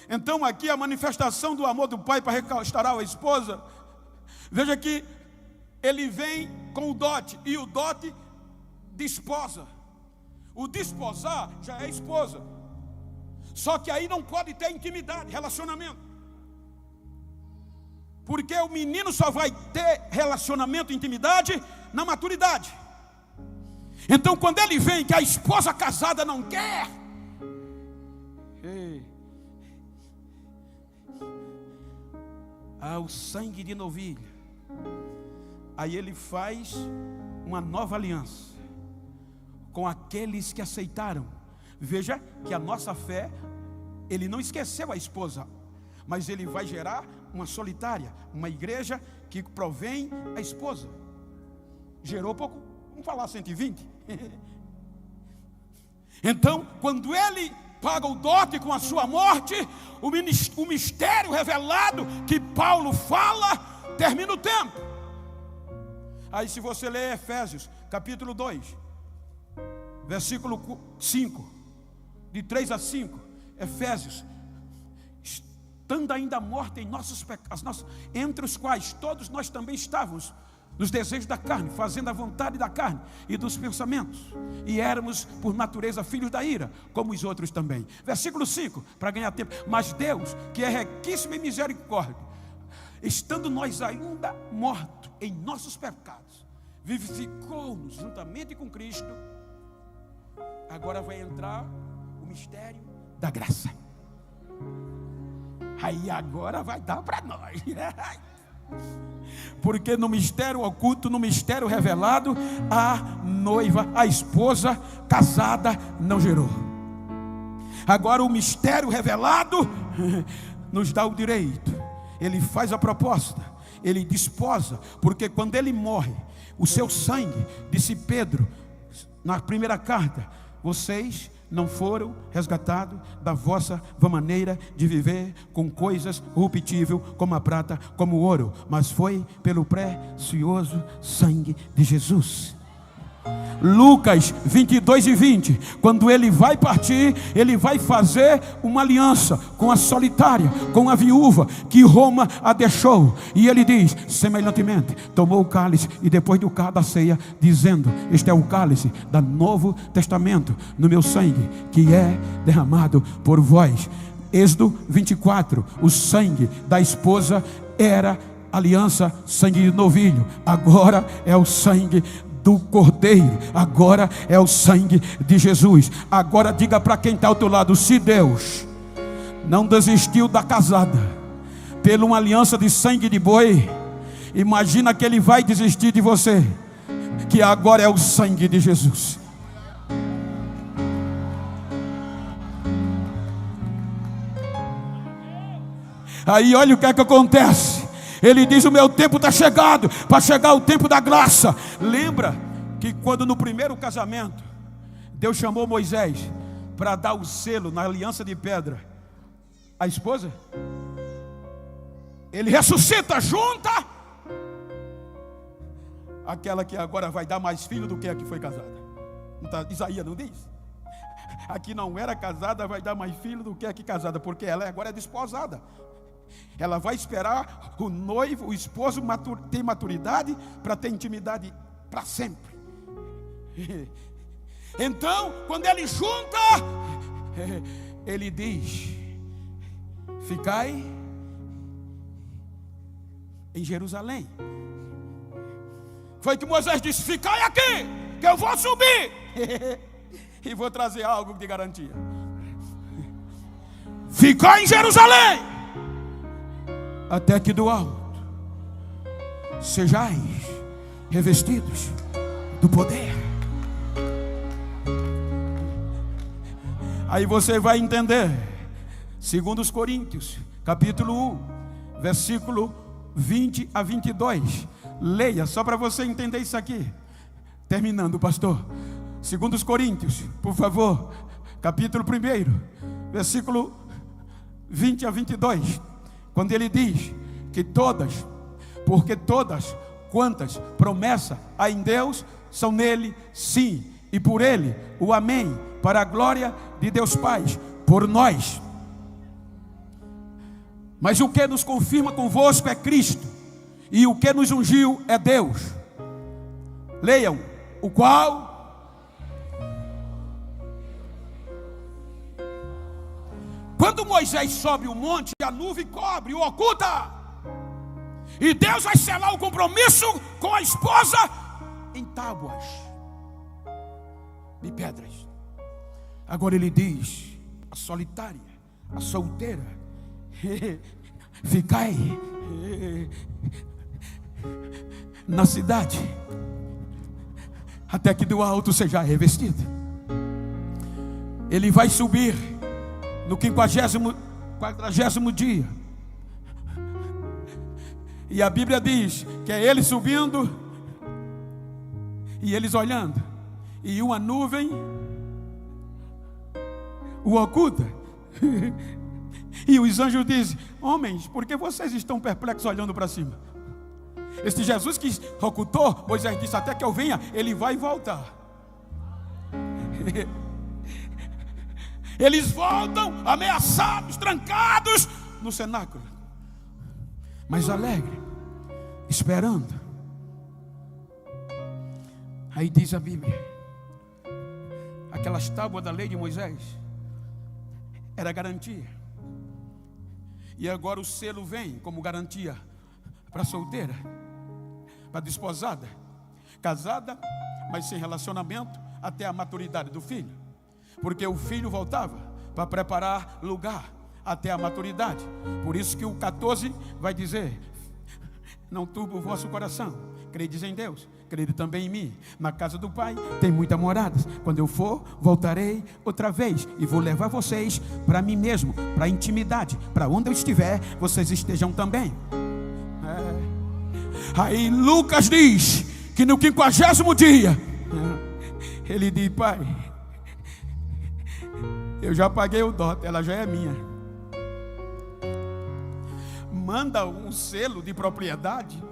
Então aqui a manifestação do amor do pai para restaurar a esposa. Veja que ele vem com o dote, e o dote desposa. O desposar já é esposa. Só que aí não pode ter intimidade, relacionamento. Porque o menino só vai ter relacionamento e intimidade na maturidade. Então quando ele vem que a esposa casada não quer, o sangue de novilho, aí ele faz uma nova aliança com aqueles que aceitaram. Veja que a nossa fé, ele não esqueceu a esposa, mas ele vai gerar uma solitária, uma igreja que provém a esposa. Gerou pouco, vamos falar 120. Então, quando ele paga o dote com a sua morte, o mistério revelado que Paulo fala, termina o tempo. Aí se você ler Efésios, capítulo 2, versículo 5, de 3 a 5, Efésios: estando ainda morta em nossos pecados, entre os quais todos nós também estávamos, nos desejos da carne, fazendo a vontade da carne e dos pensamentos, e éramos por natureza filhos da ira, como os outros também. Versículo 5, para ganhar tempo: mas Deus, que é riquíssimo em misericórdia, estando nós ainda mortos em nossos pecados, vivificou-nos juntamente com Cristo. Agora vai entrar o mistério da graça. Aí agora vai dar para nós. Porque no mistério oculto, no mistério revelado, a noiva, a esposa casada não gerou. Agora o mistério revelado nos dá o direito. Ele faz a proposta, ele desposa. Porque quando ele morre, o seu sangue, disse Pedro na primeira carta: vocês não foram resgatados da vossa maneira de viver com coisas corruptíveis como a prata, como o ouro, mas foi pelo precioso sangue de Jesus. Lucas 22 e 20, quando ele vai partir, ele vai fazer uma aliança com a solitária, com a viúva que Roma a deixou, e ele diz semelhantemente: tomou o cálice e depois da ceia, dizendo: este é o cálice do Novo Testamento no meu sangue, que é derramado por vós. Êxodo 24, o sangue da esposa era aliança, sangue de novilho. Agora é o sangue do Cordeiro. Agora é o sangue de Jesus. Agora diga para quem está ao teu lado: se Deus não desistiu da casada pela uma aliança de sangue de boi, imagina que Ele vai desistir de você, que agora é o sangue de Jesus. Aí olha o que é que acontece. Ele diz: o meu tempo está chegado, para chegar o tempo da graça. Lembra que quando no primeiro casamento Deus chamou Moisés para dar o selo na aliança de pedra à esposa? Ele ressuscita, junta aquela que agora vai dar mais filho do que a que foi casada. Não tá, Isaías não diz? A que não era casada vai dar mais filho do que a que casada, porque ela agora é desposada. Ela vai esperar o noivo, o esposo ter maturidade para ter intimidade para sempre. Então, quando ele junta, ele diz: ficai em Jerusalém. Foi que Moisés disse: ficai aqui, que eu vou subir e vou trazer algo de garantia. Ficai em Jerusalém, até que do alto sejais revestidos do poder. Aí você vai entender, segundo os Coríntios, capítulo 1, versículo 20 a 22. Leia, só para você entender isso aqui. Terminando, pastor. Segundo os Coríntios, por favor, capítulo 1, versículo 20 a 22. Quando ele diz que todas, porque todas quantas promessas há em Deus, são nele sim, e por ele o amém, para a glória de Deus Pai, por nós. Mas o que nos confirma convosco é Cristo, e o que nos ungiu é Deus. Leiam: o qual quando Moisés sobe o monte, a nuvem cobre, o oculta, e Deus vai selar o compromisso com a esposa em tábuas de pedras. Agora ele diz: a solitária, a solteira, ficai na cidade, até que do alto seja revestido. Ele vai subir no 40º dia, e a Bíblia diz que é ele subindo e eles olhando, e uma nuvem o oculta. E os anjos dizem: homens, por que vocês estão perplexos olhando para cima? Este Jesus que ocultou, Moisés disse: até que eu venha, ele vai voltar. Eles voltam ameaçados, trancados no cenáculo, mas alegre, esperando. Aí diz a Bíblia: aquelas tábuas da lei de Moisés era garantia, e agora o selo vem como garantia para a solteira, para a desposada, casada, mas sem relacionamento até a maturidade do filho, porque o filho voltava para preparar lugar até a maturidade. Por isso que o 14 vai dizer: não turbe o vosso coração, credes em Deus, crede também em mim. Na casa do Pai tem muitas moradas. Quando eu for, voltarei outra vez e vou levar vocês para mim mesmo, para a intimidade, para onde eu estiver, vocês estejam também. Aí Lucas diz que no 50º dia, ele diz: pai, eu já paguei o dote, ela já é minha. Manda um selo de propriedade.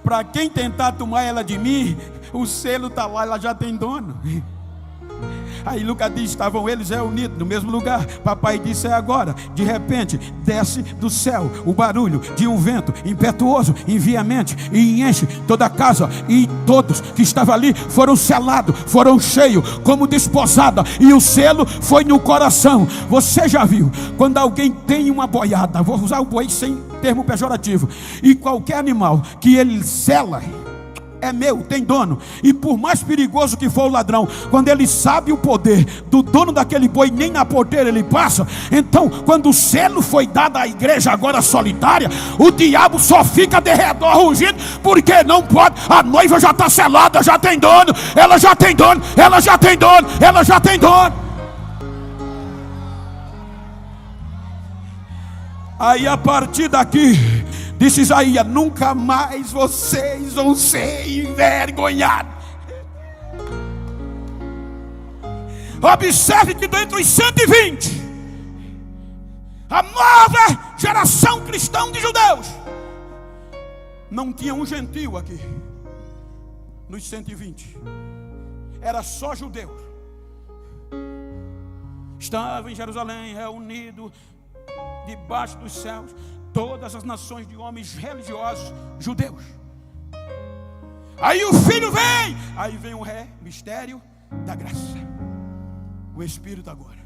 Para quem tentar tomar ela de mim, o selo está lá, ela já tem dono. Aí Lucas diz: estavam eles reunidos no mesmo lugar. Papai disse: é agora. De repente desce do céu o barulho de um vento impetuoso, enviamente, e enche toda a casa. E todos que estavam ali foram selados, foram cheios como desposada, e o selo foi no coração. Você já viu quando alguém tem uma boiada? Vou usar o boi sem termo pejorativo. E qualquer animal que ele sela é meu, tem dono. E por mais perigoso que for o ladrão, quando ele sabe o poder do dono daquele boi, nem na porteira ele passa. Então, quando o selo foi dado à igreja agora solitária, o diabo só fica de redor rugindo, porque não pode. A noiva já está selada, já tem dono. Ela já tem dono, ela já tem dono, ela já tem dono. Aí a partir daqui, disse Isaías: nunca mais vocês vão ser envergonhados. Observe que dentre os 120, a nova geração cristã de judeus, não tinha um gentil aqui. Nos 120 era só judeu. Estava em Jerusalém reunido debaixo dos céus todas as nações de homens religiosos judeus. Aí o Filho vem, aí vem o mistério da graça, o Espírito agora.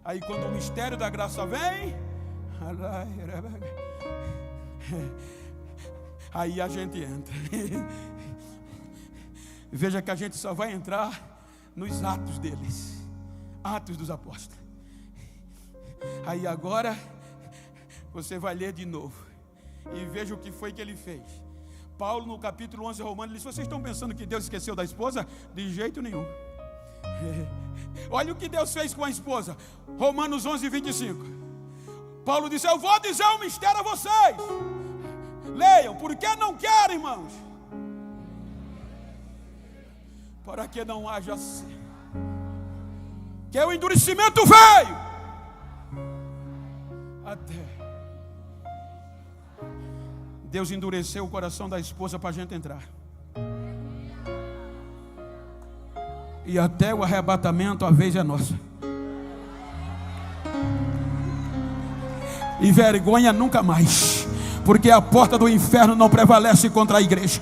Aí quando o mistério da graça vem, aí a gente entra. Veja que a gente só vai entrar nos atos deles, Atos dos Apóstolos. Aí agora você vai ler de novo e veja o que foi que ele fez. Paulo, no capítulo 11 de Romanos, ele disse: vocês estão pensando que Deus esqueceu da esposa? De jeito nenhum. Olha o que Deus fez com a esposa. Romanos 11, 25. Paulo disse: eu vou dizer um mistério a vocês. Leiam, porque não querem, irmãos, para que não haja assim, que o endurecimento veio até Deus endureceu o coração da esposa para a gente entrar. E até o arrebatamento a vez é nossa. E vergonha nunca mais, porque a porta do inferno não prevalece contra a igreja.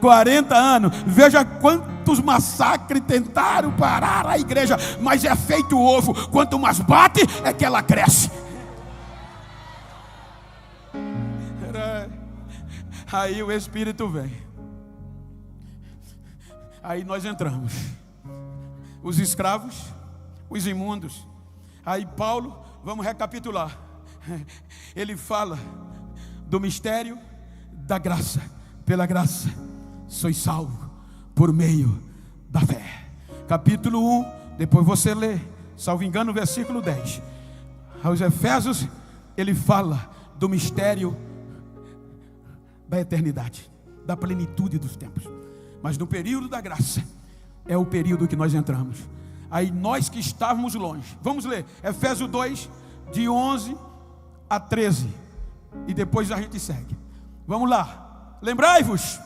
40 anos, veja quantos massacres tentaram parar a igreja, mas é feito o ovo, quanto mais bate é que ela cresce. Aí o Espírito vem, aí nós entramos, os escravos, os imundos. Aí Paulo, vamos recapitular, ele fala do mistério da graça. Pela graça sois salvo por meio da fé. Capítulo 1, depois você lê, salvo engano, versículo 10. Aos Efésios ele fala do mistério da eternidade, da plenitude dos tempos. Mas no período da graça é o período que nós entramos. Aí nós que estávamos longe, vamos ler Efésios 2, de 11 a 13, e depois a gente segue. Vamos lá. Lembrai-vos,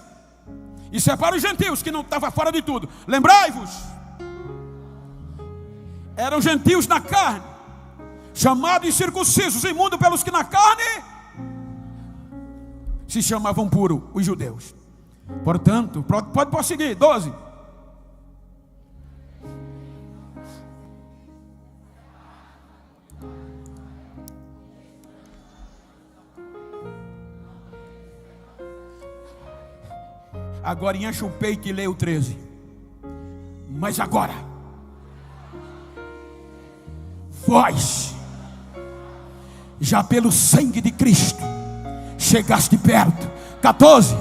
isso é para os gentios que não estavam fora de tudo. Lembrai-vos, eram gentios na carne, chamados incircuncisos, imundos pelos que na carne se chamavam puros, os judeus. Portanto, pode prosseguir, 12. Agora enche o peito e lê o 13. Mas agora, vós, já pelo sangue de Cristo, chegaste perto. 14.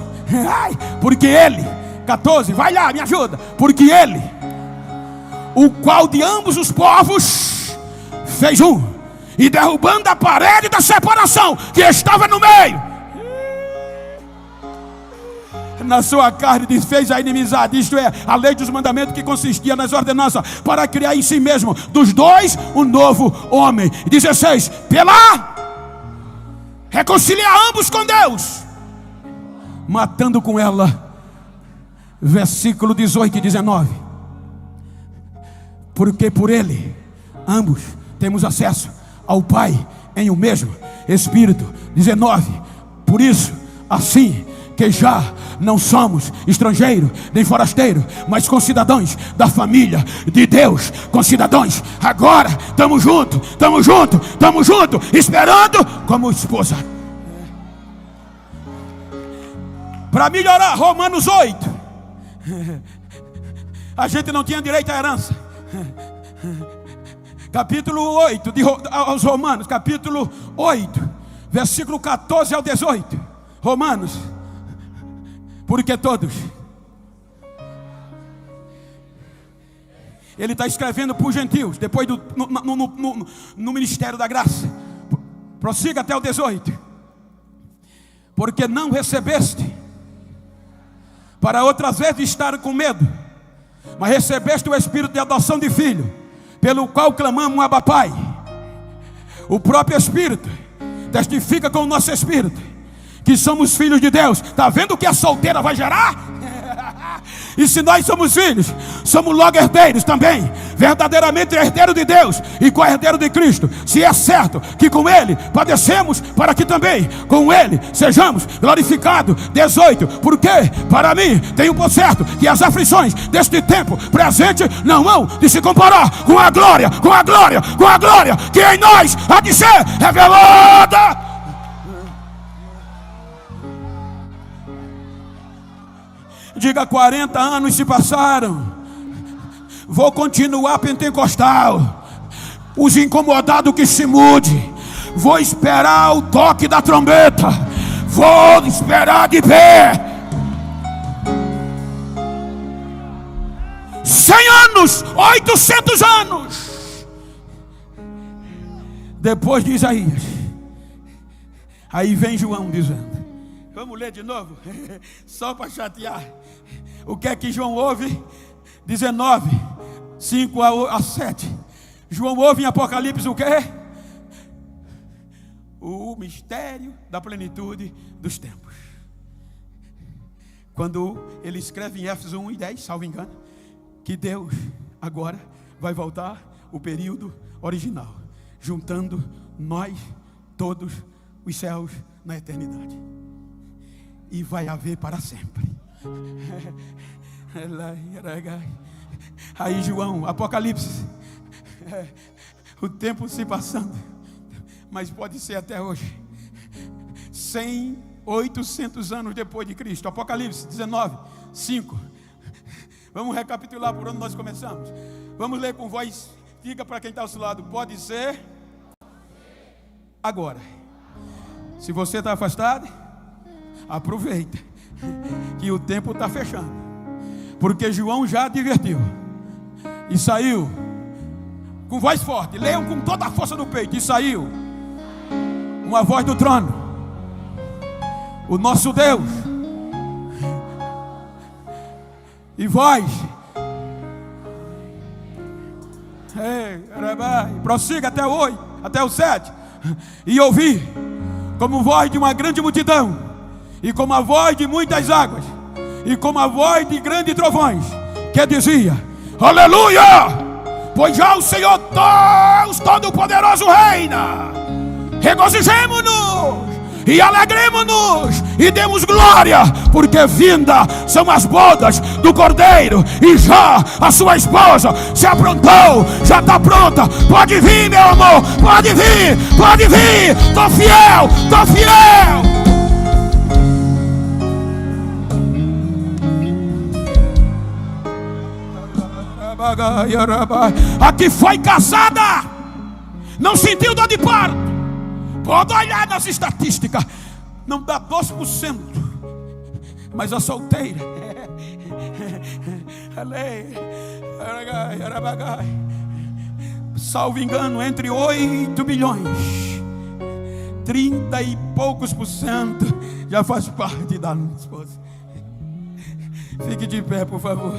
Ai, porque ele, 14, vai lá, me ajuda. Porque ele, o qual de ambos os povos fez um, e derrubando a parede da separação que estava no meio, na sua carne desfez a inimizade, isto é, a lei dos mandamentos que consistia nas ordenanças, para criar em si mesmo dos dois um novo homem. 16, pela reconciliar ambos com Deus, matando com ela, versículo 18 e 19, porque por ele ambos temos acesso ao Pai em um mesmo Espírito. 19, por isso, assim que já não somos estrangeiro nem forasteiro, mas concidadãos da família de Deus, concidadãos. Agora estamos juntos, esperando como esposa. Para melhorar, Romanos 8. A gente não tinha direito à herança. Capítulo 8 aos Romanos, capítulo 8, versículo 14 ao 18. Romanos. Porque todos. Ele está escrevendo para os gentios, depois no ministério da graça. Prossiga até o 18. Porque não recebeste para outras vezes estar com medo, mas recebeste o Espírito de adoção de filho, pelo qual clamamos Abba Pai. O próprio Espírito testifica com o nosso Espírito que somos filhos de Deus. Está vendo o que a solteira vai gerar? E se nós somos filhos, somos logo herdeiros também, verdadeiramente herdeiro de Deus e co-herdeiro de Cristo, se é certo que com Ele padecemos, para que também com Ele sejamos glorificados. 18. Porque para mim tenho por certo que as aflições deste tempo presente não hão de se comparar com a glória que em nós há de ser revelada. Diga: 40 anos se passaram, vou continuar pentecostal. Os incomodados que se mude, vou esperar o toque da trombeta, vou esperar de pé. 100 anos, 800 anos depois de Isaías, aí vem João dizendo. Vamos ler de novo, só para chatear. O que é que João ouve? 19, 5 a 7. João ouve em Apocalipse o quê? O mistério da plenitude dos tempos. Quando ele escreve em Éfeso 1 e 10, salvo engano, que Deus agora vai voltar o período original, juntando nós, todos os céus na eternidade. E vai haver para sempre. Aí João, Apocalipse, o tempo se passando, mas pode ser até hoje, 100, 800 anos depois de Cristo. Apocalipse 19, 5. Vamos recapitular por onde nós começamos. Vamos ler com voz. Diga para quem está ao seu lado: pode ser agora. Se você está afastado, aproveita que o tempo está fechando, porque João já advertiu e saiu com voz forte. Leiam com toda a força do peito. E saiu uma voz do trono: o nosso Deus. E voz. Prossiga até o 8, até o 7. E ouvi como voz de uma grande multidão, e como a voz de muitas águas, e como a voz de grandes trovões, que dizia: aleluia! Pois já o Senhor Deus Todo-Poderoso reina. Regozijemo-nos e alegremo-nos e demos glória, porque vinda são as bodas do Cordeiro, e já a sua esposa se aprontou, já está pronta. Pode vir, meu amor, pode vir, pode vir. Estou fiel, estou fiel. A que foi casada não sentiu dor de parto. Pode olhar nas estatísticas, não dá 2%. Mas a solteira, salvo engano, entre 8 milhões, 30 e poucos % já faz parte da esposa. Fique de pé, por favor.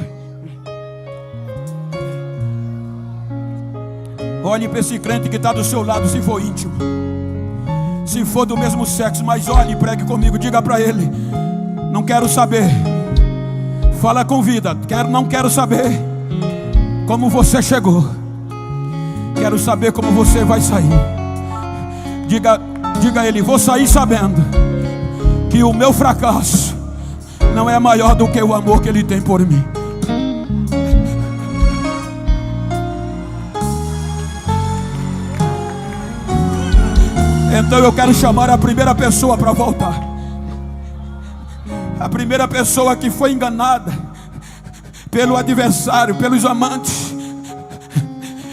Olhe para esse crente que está do seu lado, se for íntimo, se for do mesmo sexo, mas olhe e pregue comigo. Diga para ele: não quero saber. Fala com vida. Não quero saber como você chegou, quero saber como você vai sair. Diga a ele: vou sair sabendo que o meu fracasso não é maior do que o amor que Ele tem por mim. Então eu quero chamar a primeira pessoa para voltar. A primeira pessoa que foi enganada pelo adversário, pelos amantes,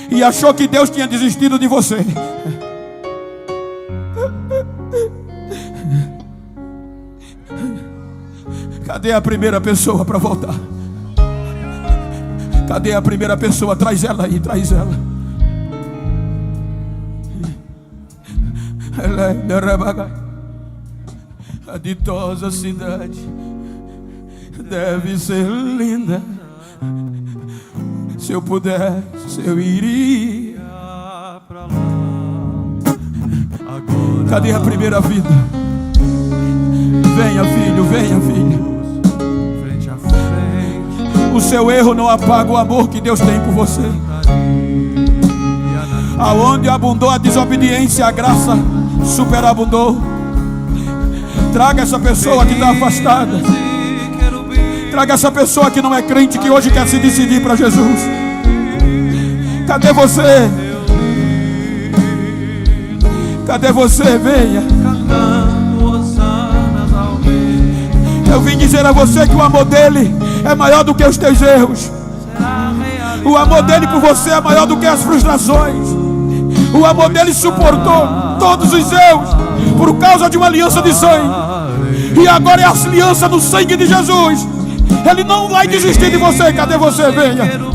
e achou que Deus tinha desistido de você. Cadê a primeira pessoa para voltar? Cadê a primeira pessoa? Traz ela aí, traz ela. A ditosa cidade deve ser linda. Se eu pudesse, eu iria pra lá. Cadê a primeira vida? Venha, filho, venha, filho. Frente a frente. O seu erro não apaga o amor que Deus tem por você. Aonde abundou a desobediência, a graça superabundou. Traga essa pessoa que está afastada. Traga essa pessoa que não é crente, que hoje quer se decidir para Jesus. Cadê você? Cadê você? Venha. Eu vim dizer a você que o amor dele é maior do que os teus erros. O amor dele por você é maior do que as frustrações. O amor dele suportou todos os erros por causa de uma aliança de sangue. E agora é a aliança do sangue de Jesus. Ele não vai desistir de você. Cadê você? Venha.